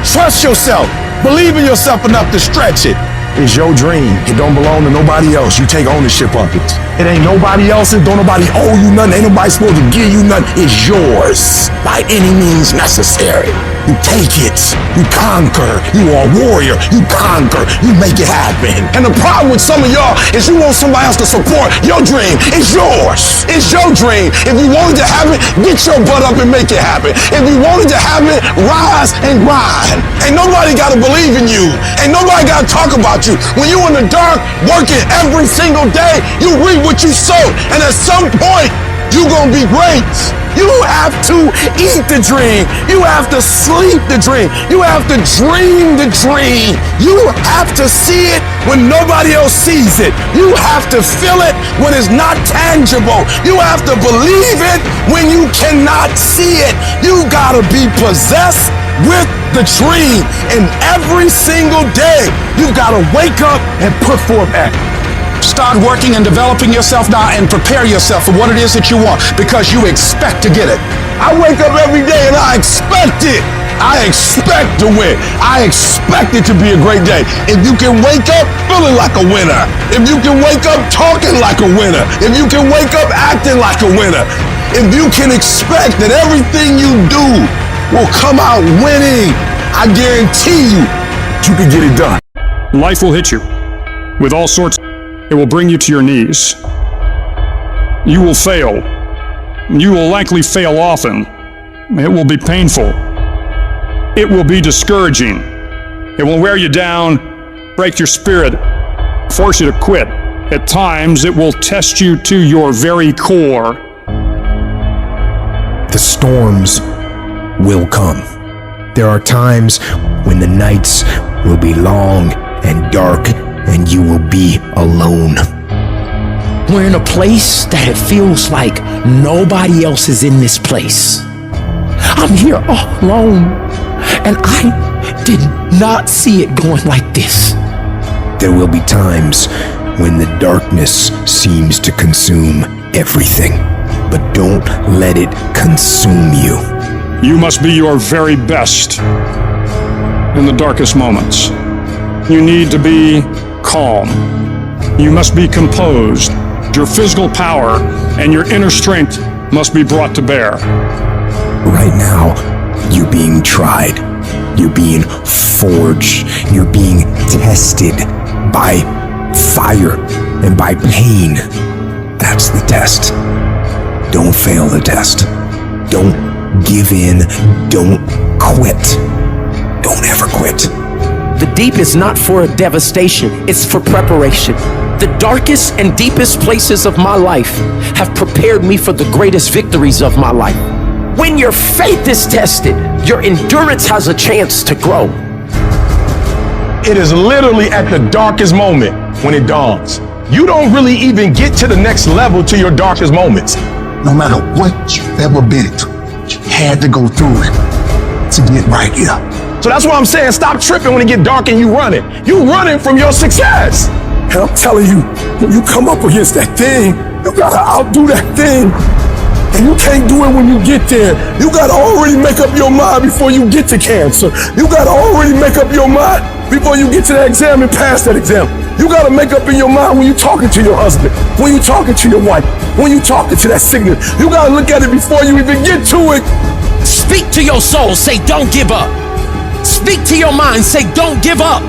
Trust yourself. Believe in yourself enough to stretch it. It's your dream. It don't belong to nobody else. You take ownership of it. It ain't nobody else's. Don't nobody owe you nothing. Ain't nobody supposed to give you nothing. It's yours by any means necessary. You take it. You conquer. You are a warrior. You conquer. You make it happen. And the problem with some of y'all is you want somebody else to support your dream. It's yours. It's your dream. If you wanted to have it, get your butt up and make it happen. If you wanted to have it, rise and grind. Ain't nobody got to believe in you. Ain't nobody got to talk about you. When you in the dark, working every single day, you reap what you sow. And at some point, you gonna be great. You have to eat the dream. You have to sleep the dream. You have to dream the dream. You have to see it when nobody else sees it. You have to feel it when it's not tangible. You have to believe it when you cannot see it. You gotta be possessed with the dream. And every single day, you gotta wake up and put forth action. Start working and developing yourself now and prepare yourself for what it is that you want because you expect to get it. I wake up every day and I expect it. I expect to win. I expect it to be a great day. If you can wake up feeling like a winner, if you can wake up talking like a winner, if you can wake up acting like a winner, if you can expect that everything you do will come out winning, I guarantee you can get it done. Life will hit you with all sorts. It will bring you to your knees. You will fail. You will likely fail often. It will be painful. It will be discouraging. It will wear you down, break your spirit, force you to quit. At times, it will test you to your very core. The storms will come. There are times when the nights will be long and dark, and you will be alone. We're in a place that it feels like nobody else is in this place. I'm here all alone, and I did not see it going like this. There will be times when the darkness seems to consume everything, but don't let it consume you. You must be your very best in the darkest moments. You need to be calm. You must be composed. Your physical power and your inner strength must be brought to bear. Right now, you're being tried. You're being forged. You're being tested by fire and by pain. That's the test. Don't fail the test. Don't give in. Don't quit. Don't ever quit. The deep is not for a devastation, it's for preparation. The darkest and deepest places of my life have prepared me for the greatest victories of my life. When your faith is tested, your endurance has a chance to grow. It is literally at the darkest moment when it dawns. You don't really even get to the next level to your darkest moments. No matter what you've ever been through, you had to go through it to get right here. So that's why I'm saying stop tripping when it get dark and you running. You running from your success. And I'm telling you, when you come up against that thing, you gotta outdo that thing. And you can't do it when you get there. You gotta already make up your mind before you get to cancer. You gotta already make up your mind before you get to that exam and pass that exam. You gotta make up in your mind when you're talking to your husband, when you're talking to your wife, when you're talking to that sickness. You gotta look at it before you even get to it. Speak to your soul, say don't give up. Speak to your mind, say don't give up.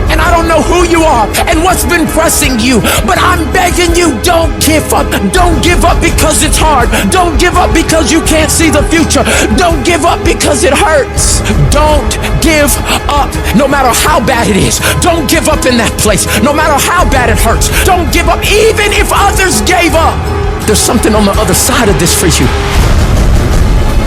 And I don't know who you are and what's been pressing you, but I'm begging you, don't give up. Don't give up because it's hard. Don't give up because you can't see the future. Don't give up because it hurts. Don't give up no matter how bad it is. Don't give up in that place no matter how bad it hurts. Don't give up even if others gave up. There's something on the other side of this for you.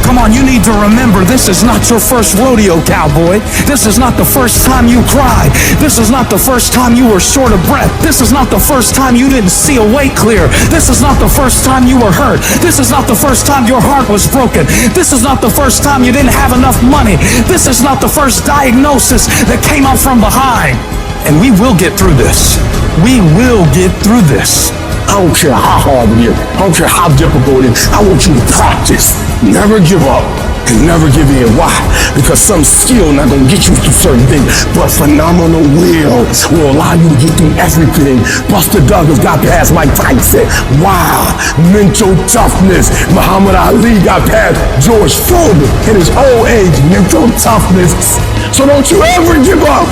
Come on, you need to remember, this is not your first rodeo, cowboy. This is not the first time you cried. This is not the first time you were short of breath. This is not the first time you didn't see a way clear. This is not the first time you were hurt. This is not the first time your heart was broken. This is not the first time you didn't have enough money. This is not the first diagnosis that came up from behind. And we will get through this. We will get through this. I don't care how hard it is. I don't care how difficult it is. I want you to practice. Never give up and never give in. Why? Because some skill not gonna get you through certain things, but phenomenal will allow you to get through everything. Buster Douglas got past Mike Tyson. Wow. Mental toughness. Muhammad Ali got past George Foreman in his old age. Mental toughness. So don't you ever give up.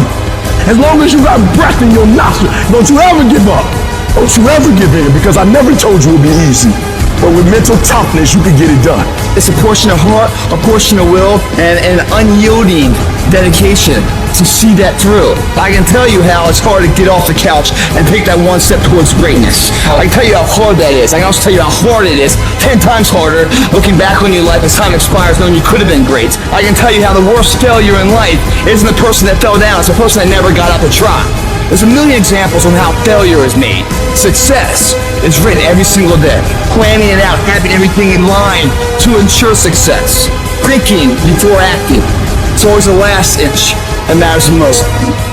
As long as you got breath in your nostril, don't you ever give up. Don't you ever give in, because I never told you it would be easy. But with mental toughness, you can get it done. It's a portion of heart, a portion of will, and an unyielding dedication to see that through. I can tell you how it's hard to get off the couch and take that one step towards greatness. I can tell you how hard that is. I can also tell you how hard it is, 10 times harder, looking back on your life as time expires knowing you could have been great. I can tell you how the worst failure in life isn't the person that fell down, it's the person that never got up to try. There's a million examples on how failure is made. Success is written every single day. Planning it out, having everything in line to ensure success. Thinking before acting. It's always the last inch that matters the most.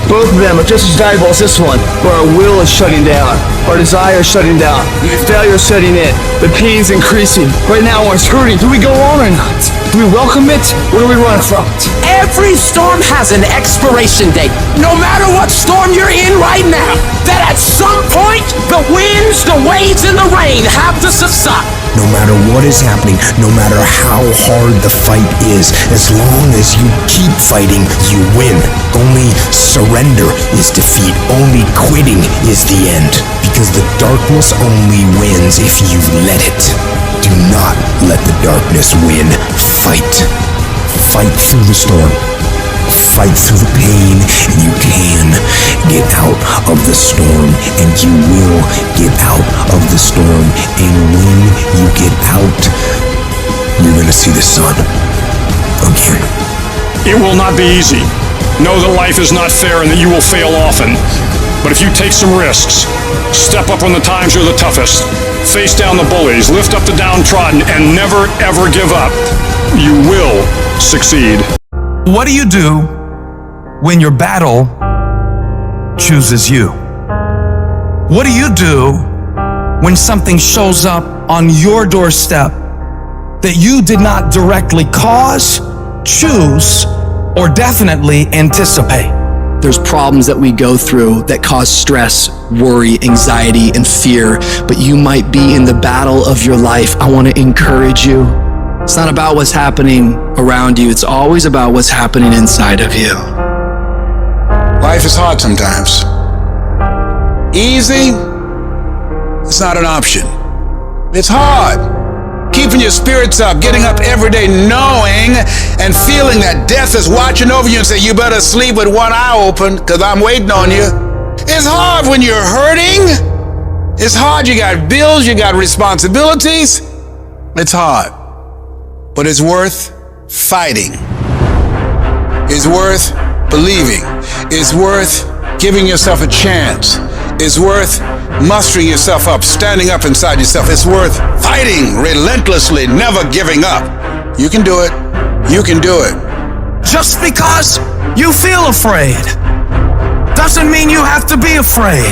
Both of them are just as valuable as this one, where our will is shutting down, our desire is shutting down, failure is setting in, the pain's increasing. Right now when it's hurting, do we go on or not? Do we welcome it, or do we run from it? Every storm has an expiration date. No matter what storm you're in right now, that at some point, the winds, the waves, and the rain have to subside. No matter what is happening, no matter how hard the fight is, as long as you keep fighting, you win. Only surrender is defeat. Only quitting is the end. Because the darkness only wins if you let it. Do not let the darkness win. Fight. Fight through the storm. Fight through the pain, and you can get out of the storm, and you will get out of the storm. And when you get out, you're gonna see the sun again. It will not be easy. Know that life is not fair and that you will fail often. But if you take some risks, step up when the times are the toughest, face down the bullies, lift up the downtrodden, and never ever give up, you will succeed. What do you do when your battle chooses you? What do you do when something shows up on your doorstep that you did not directly cause, choose, or definitely anticipate. There's problems that we go through that cause stress, worry, anxiety, and fear, but you might be in the battle of your life. I want to encourage you. It's not about what's happening around you. It's always about what's happening inside of you. Life is hard sometimes. Easy, it's not an option. It's hard. Keeping your spirits up, getting up every day knowing and feeling that death is watching over you and say, you better sleep with one eye open because I'm waiting on you. It's hard when you're hurting. It's hard. You got bills, you got responsibilities. It's hard. But it's worth fighting. It's worth believing. It's worth giving yourself a chance. It's worth mustering yourself up, standing up inside yourself. It's worth fighting relentlessly, never giving up. You can do it. You can do it. Just because you feel afraid doesn't mean you have to be afraid.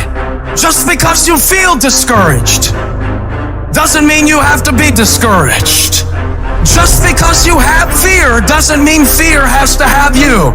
Just because you feel discouraged doesn't mean you have to be discouraged. Just because you have fear doesn't mean fear has to have you.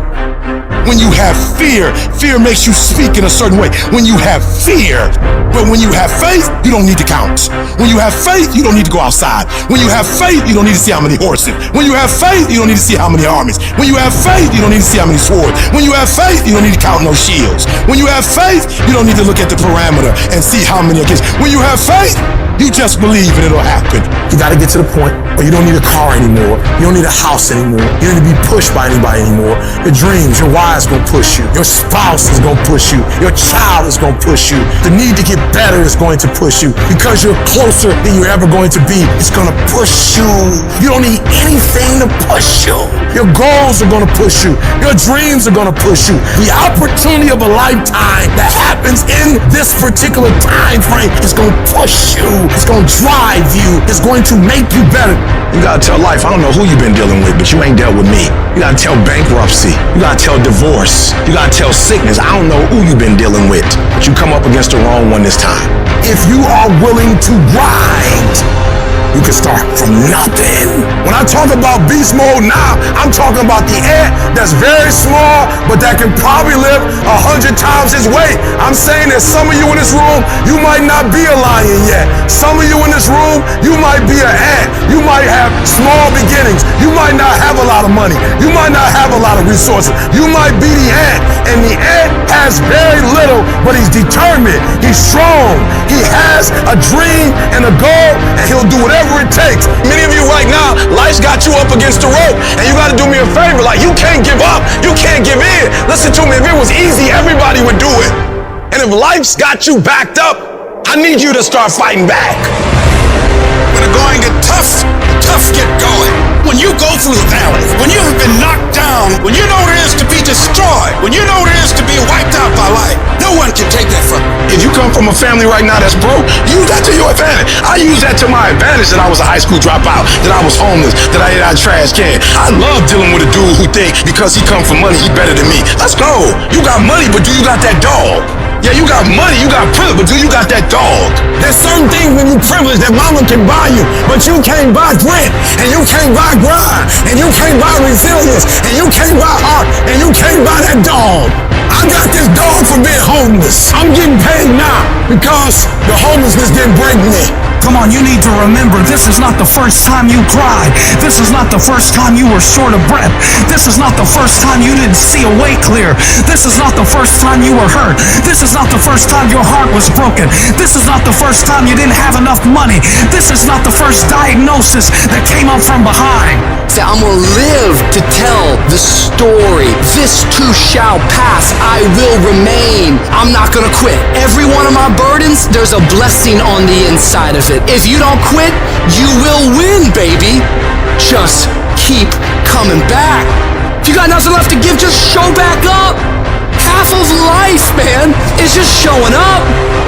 When you have fear, fear makes you speak in a certain way. When you have fear, but when you have faith, you don't need to count. When you have faith, you don't need to go outside. When you have faith, you don't need to see how many horses. When you have faith, you don't need to see how many armies. When you have faith, you don't need to see how many swords. When you have faith, you don't need to count no shields. When you have faith, you don't need to look at the parameter and see how many against. When you have faith, you just believe and it'll happen. You gotta get to the point where you don't need a car anymore. You don't need a house anymore. You don't need to be pushed by anybody anymore. Your dreams, your wives gonna push you. Your spouse is gonna push you. Your child is gonna push you. The need to get better is going to push you. Because you're closer than you're ever going to be, it's gonna push you. You don't need anything to push you. Your goals are gonna push you. Your dreams are gonna push you. The opportunity of a lifetime that happens in this particular time frame is gonna push you. It's gonna drive you. It's going to make you better. You gotta tell life, I don't know who you've been dealing with, but you ain't dealt with me. You gotta tell bankruptcy. You gotta tell divorce. You gotta tell sickness. I don't know who you've been dealing with, but you come up against the wrong one this time. If you are willing to grind, you can start from nothing. When I talk about beast mode now, I'm talking about the ant that's very small, but that can probably lift 100 times his weight. I'm saying that some of you in this room, you might not be a lion yet. Some of you in this room, you might be an ant. You might have small beginnings. You might not have a lot of money. You might not have a lot of resources. You might be the ant, and the ant has very little, but he's determined. He's strong. He has a dream and a goal, and he'll do whatever it takes. Many of you right now, life's got you up against the rope, and you got to do me a favor. Like, you can't give up. You can't give in. Listen to me. If it was easy, everybody would do it. And if life's got you backed up, I need you to start fighting back. When the going get tough, tough get going. When you go through the valley, when you have been knocked down, when you know what it is to be destroyed, when you know what it is to be wiped out by life, no one can take that from you. If you come from a family right now that's broke, use that to your advantage. I use that to my advantage that I was a high school dropout, that I was homeless, that I ate out of trash can. I love dealing with a dude who think because he come from money, he better than me. Let's go. You got money, but do you got that dog? Yeah, you got money, you got privilege, but do you got that dog? There's certain things when you privilege that mama can buy you, but you can't buy grit, and you can't buy grind, and you can't buy resilience, and you can't buy heart, and you can't buy that dog. I got this dog for being homeless. I'm getting paid now because the homelessness didn't break me. Come on, you need to remember, this is not the first time you cried. This is not the first time you were short of breath. This is not the first time you didn't see a way clear. This is not the first time you were hurt. This is not the first time your heart was broken. This is not the first time you didn't have enough money. This is not the first diagnosis that came up from behind. Say, I'm gonna live to tell the story. This too shall pass. I will remain. I'm not gonna quit. Every one of my burdens, there's a blessing on the inside of it. If you don't quit, you will win, baby. Just keep coming back. If you got nothing left to give, just show back up. Half of life, man, is just showing up.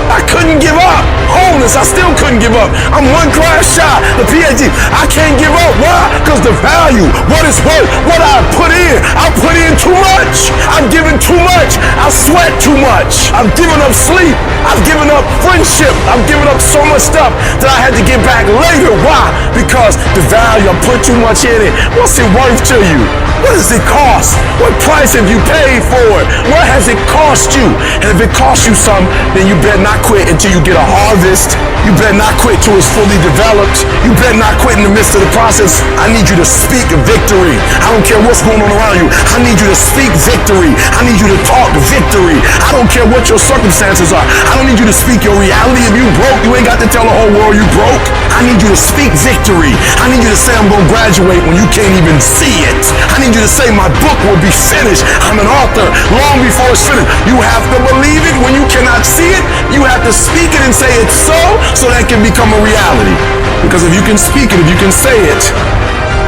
I couldn't give up. Homeless, I still couldn't give up. I'm one class shot, the PhD. I can't give up. Why? Because the value, what it's worth, what I put in too much. I'm giving too much. I sweat too much. much. I've given up sleep. I've given up friendship. I've given up so much stuff that I had to get back later. Why? Because the value, I put too much in it. What's it worth to you? What does it cost? What price have you paid for it? What has it cost you? And if it costs you something, then you better not quit until you get a harvest. You better not quit till it's fully developed. You better not quit in the midst of the process. I need you to speak victory. I don't care what's going on around you. I need you to speak victory. I need you to talk victory. I don't care what your circumstances are. I don't need you to speak your reality. If you broke, you ain't got to tell the whole world you broke. I need you to speak victory. I need you to say I'm going to graduate when you can't even see it. I need you to say my book will be finished. I'm an author long before it's finished. You have to believe it when you cannot see it. You have to speak it and say it's so that it can become a reality. Because if you can speak it, if you can say it,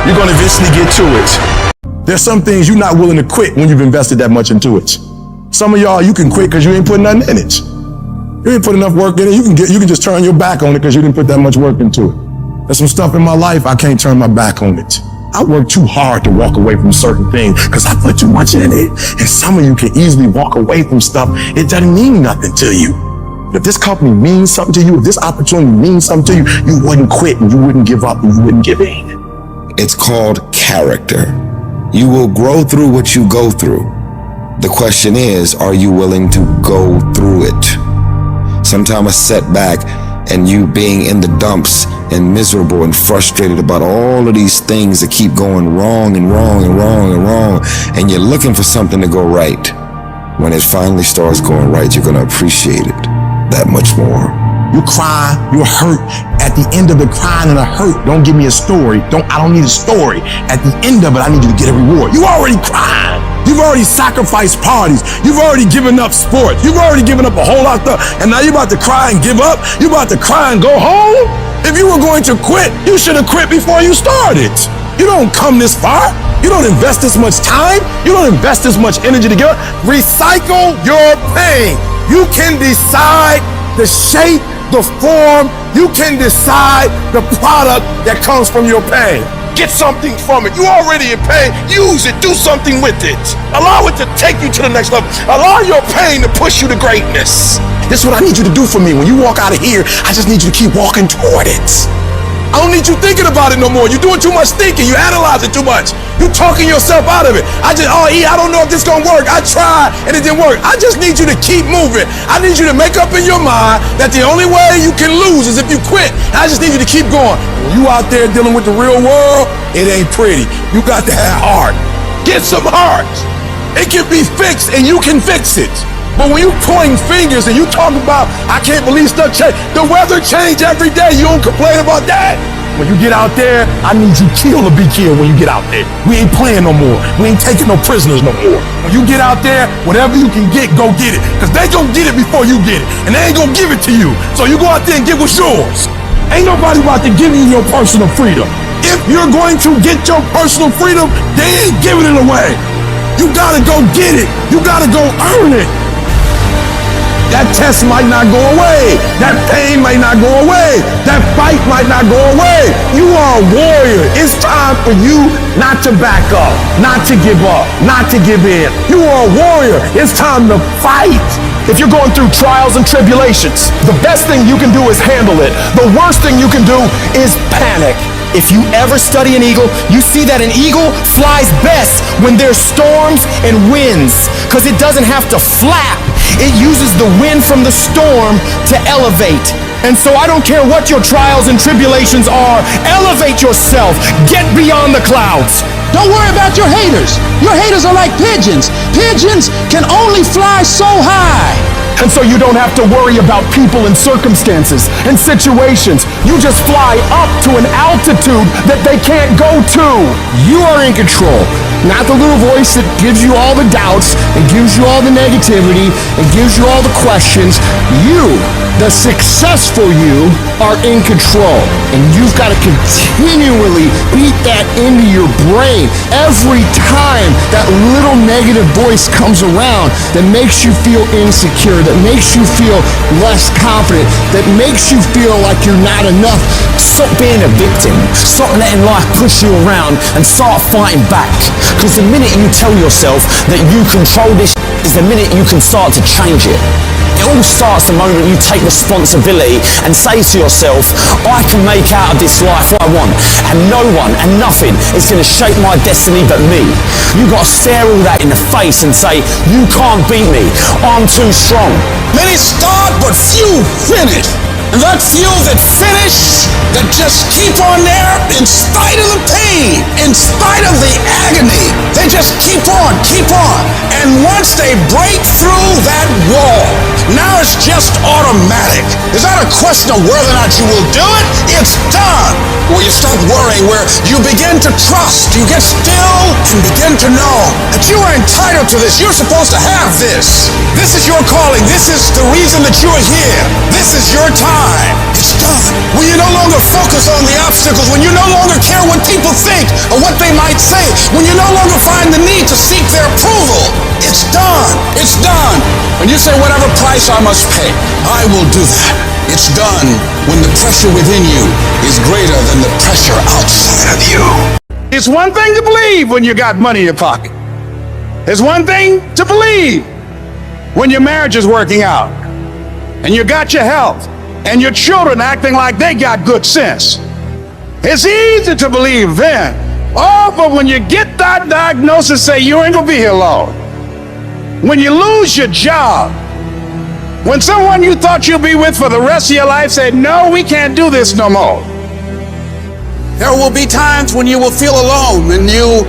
you're going to eventually get to it. There's some things you're not willing to quit when you've invested that much into it. Some of y'all, you can quit because you ain't putting nothing in it. You ain't put enough work in it. You can just turn your back on it because you didn't put that much work into it. There's some stuff in my life I can't turn my back on it. I work too hard to walk away from certain things because I put too much in it. And some of you can easily walk away from stuff. It doesn't mean nothing to you. If this company means something to you, if this opportunity means something to you, you wouldn't quit and you wouldn't give up and you wouldn't give in. It's called character. You will grow through what you go through. The question is, are you willing to go through it? Sometimes a setback and you being in the dumps and miserable and frustrated about all of these things that keep going wrong and wrong and wrong and wrong, and you're looking for something to go right. When it finally starts going right, you're going to appreciate it that much more. You cry, you're hurt. At the end of the crying and the hurt, don't give me a story. I don't need a story. At the end of it, I need you to get a reward. You already cried. You've already sacrificed parties. You've already given up sports. You've already given up a whole lot of stuff. And now you're about to cry and give up. You're about to cry and go home. If you were going to quit, you should have quit before you started. You don't come this far. You don't invest this much time. You don't invest this much energy to give up. Recycle your pain. You can decide the shape, the form. You can decide the product that comes from your pain. Get something from it. You already in pain. Use it. Do something with it. Allow it to take you to the next level. Allow your pain to push you to greatness. This is what I need you to do for me. When you walk out of here, I just need you to keep walking toward it. I don't need you thinking about it no more. You're doing too much thinking. You analyze it too much. You're talking yourself out of it. I don't know if this gonna work. I tried and it didn't work. I just need you to keep moving. I need you to make up in your mind that the only way you can lose is if you quit. I just need you to keep going. When you out there dealing with the real world, it ain't pretty. You got to have heart. Get some heart. It can be fixed and you can fix it. But when you pointing fingers and you talk about, I can't believe stuff change. The weather change every day. You don't complain about that. When you get out there, I need you killed or be killed when you get out there. We ain't playing no more. We ain't taking no prisoners no more. When you get out there, whatever you can get, go get it. Because they gonna get it before you get it. And they ain't gonna give it to you. So you go out there and get what's yours. Ain't nobody about to give you your personal freedom. If you're going to get your personal freedom, they ain't giving it away. You gotta go get it. You gotta go earn it. That test might not go away. That pain might not go away. That fight might not go away. You are a warrior. It's time for you not to back up, not to give up, not to give in. You are a warrior. It's time to fight. If you're going through trials and tribulations, the best thing you can do is handle it. The worst thing you can do is panic. If you ever study an eagle, you see that an eagle flies best when there's storms and winds, because it doesn't have to flap. It uses the wind from the storm to elevate. And so I don't care what your trials and tribulations are, elevate yourself, get beyond the clouds. Don't worry about your haters. Your haters are like pigeons. Pigeons can only fly so high. And so you don't have to worry about people and circumstances and situations. You just fly up to an altitude that they can't go to. You are in control. Not the little voice that gives you all the doubts and gives you all the negativity and gives you all the questions. You, the successful you, are in control. And you've got to continually beat that into your brain. Every time that little negative voice comes around that makes you feel insecure, that makes you feel less confident, that makes you feel like you're not enough. Stop being a victim. Stop letting life push you around and start fighting back. Because the minute you tell yourself that you control this is the minute you can start to change it. It all starts the moment you take responsibility and say to yourself, I can make out of this life what I want, and no one and nothing is going to shape my destiny but me. You got to stare all that in the face and say, you can't beat me, I'm too strong. Many start, but few finish. And that few that finish, that just keep on there in spite of the pain, in spite of the agony, they just keep on. And once they break through that wall, now it's just automatic. It's not a question of whether or not you will do it, it's done. Where you stop worrying, where you begin to trust, you get still and begin to know that you are entitled to this, you're supposed to have this. This is your calling, this is the reason that you are here, this is your time. It's done. When you no longer focus on the obstacles, when you no longer care what people think or what they might say, when you no longer find the need to seek their approval, it's done. It's done. When you say whatever price I must pay, I will do that. It's done when the pressure within you is greater than the pressure outside of you. It's one thing to believe when you got money in your pocket. It's one thing to believe when your marriage is working out and you got your health and your children acting like they got good sense. It's easy to believe then. Oh, but when you get that diagnosis, say you ain't gonna be here long. When you lose your job, when someone you thought you'd be with for the rest of your life said, no, we can't do this no more. There will be times when you will feel alone and you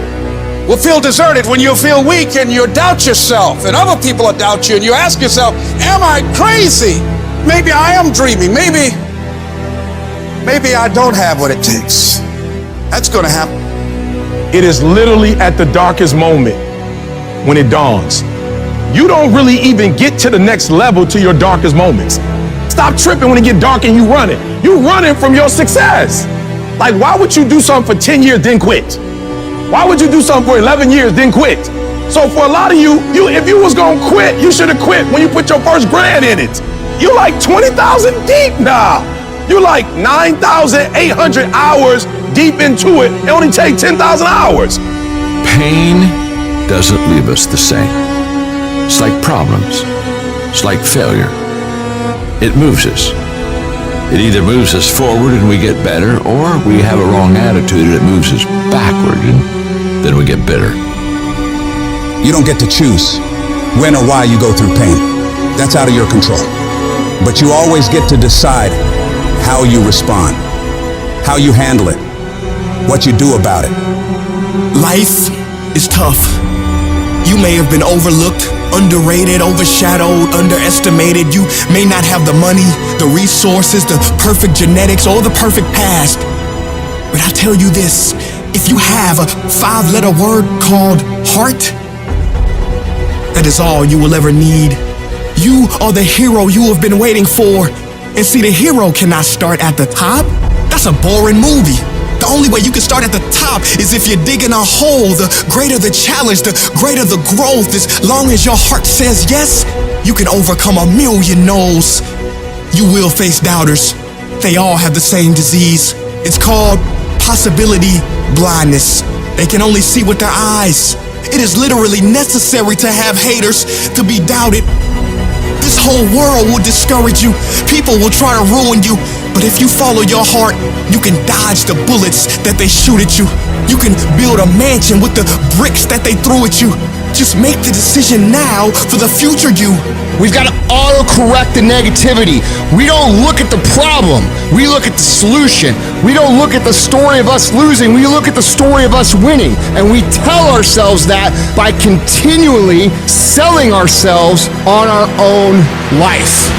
will feel deserted, when you'll feel weak and you'll doubt yourself and other people will doubt you and you ask yourself, am I crazy? Maybe I am dreaming. Maybe I don't have what it takes. That's gonna happen. It is literally at the darkest moment when it dawns. You don't really even get to the next level to your darkest moments. Stop tripping when it get dark and you running. You running from your success. Like, why would you do something for 10 years then quit? Why would you do something for 11 years then quit? So for a lot of you, if you was gonna quit, you should have quit when you put your first grand in it. You like 20,000 deep now. You like 9,800 hours deep into it. It only take 10,000 hours. Pain doesn't leave us the same. It's like problems. It's like failure. It moves us. It either moves us forward and we get better, or we have a wrong attitude and it moves us backward and then we get bitter. You don't get to choose when or why you go through pain. That's out of your control. But you always get to decide how you respond, how you handle it, what you do about it. Life is tough. You may have been overlooked, underrated, overshadowed, underestimated. You may not have the money, the resources, the perfect genetics, or the perfect past. But I'll tell you this, if you have a 5-letter word called heart, that is all you will ever need. You are the hero you have been waiting for. And see, the hero cannot start at the top. That's a boring movie. The only way you can start at the top is if you're digging a hole. The greater the challenge, the greater the growth. As long as your heart says yes, you can overcome a million no's. You will face doubters. They all have the same disease. It's called possibility blindness. They can only see with their eyes. It is literally necessary to have haters to be doubted. This whole world will discourage you. People will try to ruin you. But if you follow your heart, you can dodge the bullets that they shoot at you. You can build a mansion with the bricks that they threw at you. Just make the decision now for the future you. We've got to auto-correct the negativity. We don't look at the problem. We look at the solution. We don't look at the story of us losing. We look at the story of us winning. And we tell ourselves that by continually selling ourselves on our own life.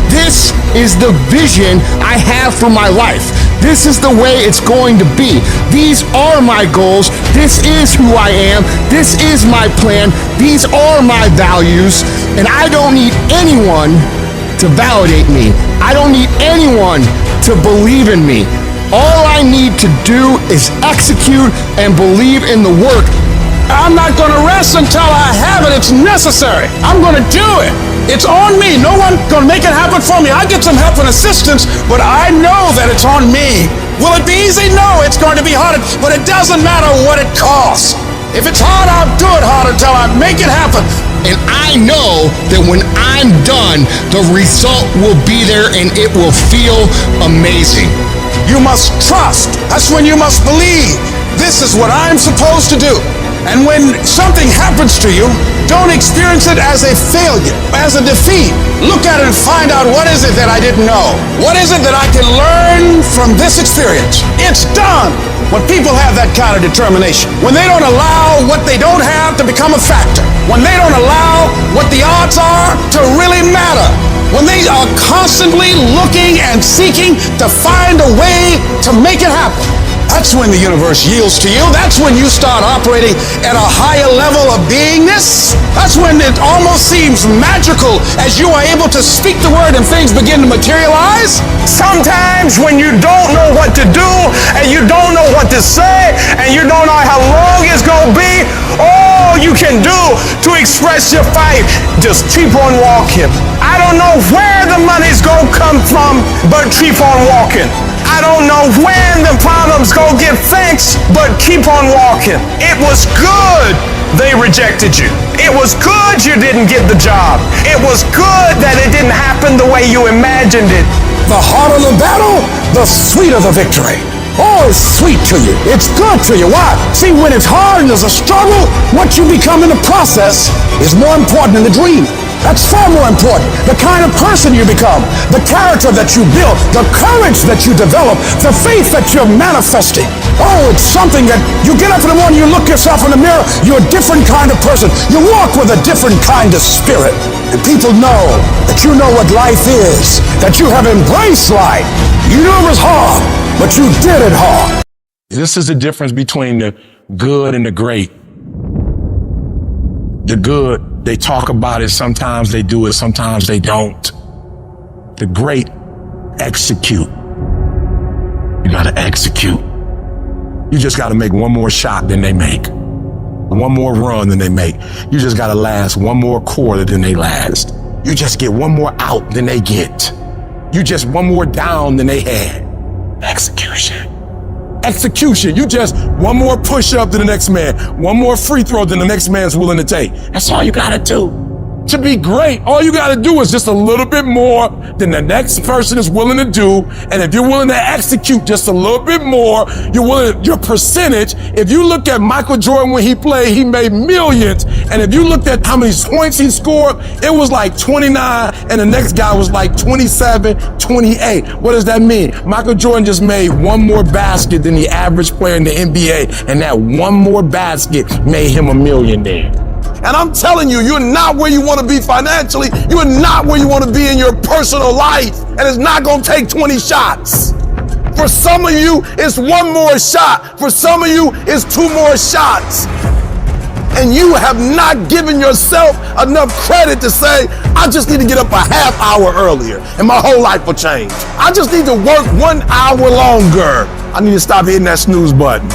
This is the vision I have for my life. This is the way it's going to be. These are my goals. This is who I am. This is my plan. These are my values. And I don't need anyone to validate me. I don't need anyone to believe in me. All I need to do is execute and believe in the work I'm not going to rest until I have it. It's necessary. I'm going to do it. It's on me. No one's going to make it happen for me. I get some help and assistance, but I know that it's on me. Will it be easy? No, it's going to be hard, but it doesn't matter what it costs. If it's hard, I'll do it hard until I make it happen. And I know that when I'm done, the result will be there and it will feel amazing. You must trust. That's when you must believe. This is what I'm supposed to do. And when something happens to you, don't experience it as a failure, as a defeat. Look at it and find out, what is it that I didn't know? What is it that I can learn from this experience? It's done. When people have that kind of determination, when they don't allow what they don't have to become a factor, when they don't allow what the odds are to really matter, when they are constantly looking and seeking to find a way to make it happen, that's when the universe yields to you. That's when you start operating at a higher level of beingness. That's when it almost seems magical as you are able to speak the word and things begin to materialize. Sometimes when you don't know what to do and you don't know what to say and you don't know how long it's going to be, all you can do to express your fight, just keep on walking. I don't know where the money's going to come from, but keep on walking. I don't know when the problem's gonna get fixed, but keep on walking. It was good they rejected you. It was good you didn't get the job. It was good that it didn't happen the way you imagined it. The harder the battle, the sweeter the victory. Oh, it's sweet to you. It's good to you. Why? See, when it's hard and there's a struggle, what you become in the process is more important than the dream. That's far more important. The kind of person you become, the character that you build, the courage that you develop, the faith that you're manifesting. Oh, it's something that you get up in the morning, you look yourself in the mirror, you're a different kind of person. You walk with a different kind of spirit. And people know that you know what life is, that you have embraced life. You knew it was hard, but you did it hard. This is the difference between the good and the great. The good, they talk about it, sometimes they do it, sometimes they don't. The great execute. You gotta execute. You just gotta make one more shot than they make. One more run than they make. You just gotta last one more quarter than they last. You just get one more out than they get. You just one more down than they had. Execution. Execution. You just one more push up than the next man, one more free throw than the next man's willing to take. That's all you gotta do. To be great, all you gotta do is just a little bit more than the next person is willing to do. And if you're willing to execute just a little bit more, your percentage, if you look at Michael Jordan when he played, he made millions. And if you looked at how many points he scored, it was like 29 and the next guy was like 27, 28. What does that mean? Michael Jordan just made one more basket than the average player in the NBA, and that one more basket made him a millionaire. And I'm telling you, you're not where you want to be financially. You're not where you want to be in your personal life. And it's not going to take 20 shots. For some of you, it's one more shot. For some of you, it's two more shots. And you have not given yourself enough credit to say, I just need to get up a half hour earlier and my whole life will change. I just need to work 1 hour longer. I need to stop hitting that snooze button.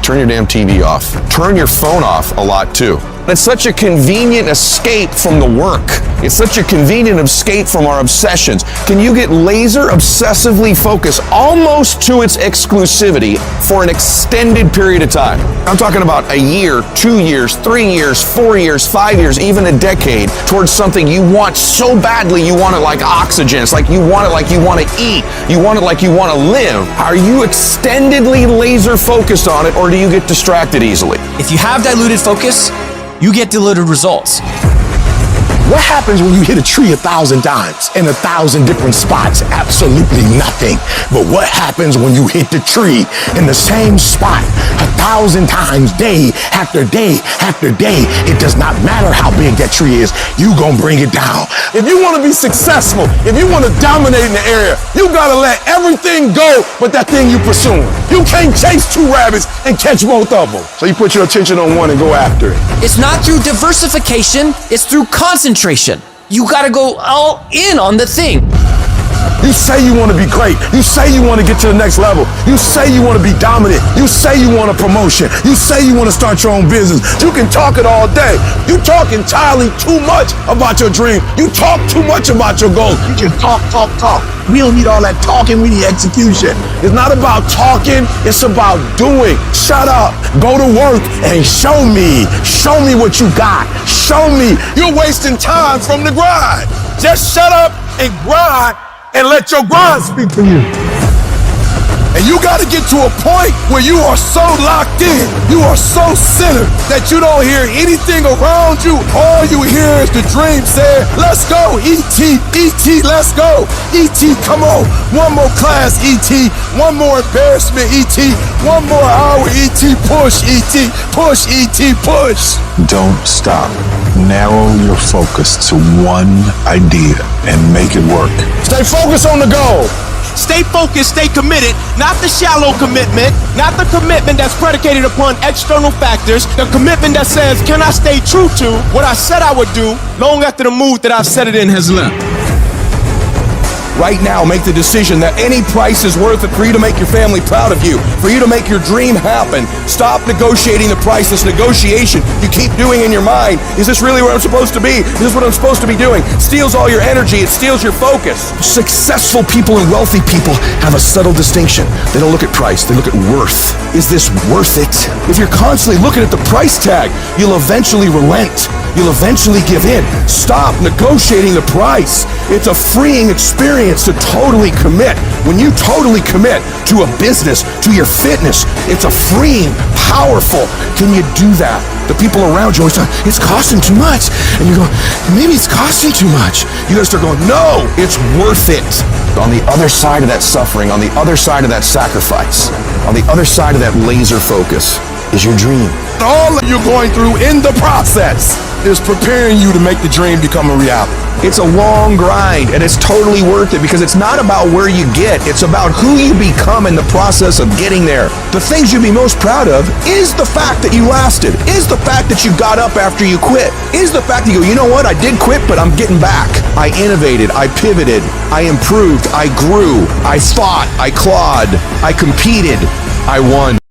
Turn your damn TV off. Turn your phone off a lot too. It's such a convenient escape from the work. It's such a convenient escape from our obsessions. Can you get laser obsessively focused almost to its exclusivity for an extended period of time? I'm talking about a year, 2 years, 3 years, 4 years, 5 years, even a decade towards something you want so badly. You want it like oxygen. It's like you want it like you want to eat. You want it like you want to live. Are you extendedly laser focused on it, or do you get distracted easily? If you have diluted focus, you get diluted results. What happens when you hit a tree 1,000 times in 1,000 different spots? Absolutely nothing. But what happens when you hit the tree in the same spot 1,000 times, day after day after day? It does not matter how big that tree is, you gonna bring it down. If you wanna be successful, if you wanna dominate in the area, you gotta let everything go but that thing you pursuing. You can't chase two rabbits and catch both of them. So you put your attention on one and go after it. It's not through diversification, it's through concentration. You gotta go all in on the thing. You say you want to be great. You say you want to get to the next level. You say you want to be dominant. You say you want a promotion. You say you want to start your own business. You can talk it all day. You talk entirely too much about your dream. You talk too much about your goals. You just talk. We don't need all that talking. We need execution. It's not about talking. It's about doing. Shut up. Go to work and show me. Show me what you got. Show me. You're wasting time from the grind. Just shut up and grind. And let your grind speak for you. And you got to get to a point where you are so locked in, you are so centered that you don't hear anything around you. All you hear is the dream saying, let's go, E.T., E.T., let's go. E.T., come on. One more class, E.T. One more embarrassment, E.T. One more hour, E.T. Push, E.T. Push, E.T. Push. Don't stop. Narrow your focus to one idea and make it work. Stay focused on the goal. Stay focused, stay committed, not the shallow commitment, not the commitment that's predicated upon external factors, the commitment that says, can I stay true to what I said I would do long after the mood that I've set it in has left? Right now, make the decision that any price is worth it for you to make your family proud of you, for you to make your dream happen. Stop negotiating the price. This negotiation you keep doing in your mind. Is this really where I'm supposed to be? Is this what I'm supposed to be doing? It steals all your energy. It steals your focus. Successful people and wealthy people have a subtle distinction. They don't look at price. They look at worth. Is this worth it? If you're constantly looking at the price tag, you'll eventually relent. You'll eventually give in. Stop negotiating the price. It's a freeing experience to totally commit. When you totally commit to a business, to your fitness, it's a freeing, powerful. Can you do that? The people around you always say, it's costing too much. And you go, maybe it's costing too much. You gotta start going, no, it's worth it. On the other side of that suffering, on the other side of that sacrifice, on the other side of that laser focus is your dream. All that you're going through in the process is preparing you to make the dream become a reality. It's a long grind, and it's totally worth it because it's not about where you get, it's about who you become in the process of getting there. The things you'd be most proud of is the fact that you lasted, is the fact that you got up after you quit, is the fact that you go, you know what, I did quit, but I'm getting back. I innovated, I pivoted, I improved, I grew, I fought, I clawed, I competed, I won.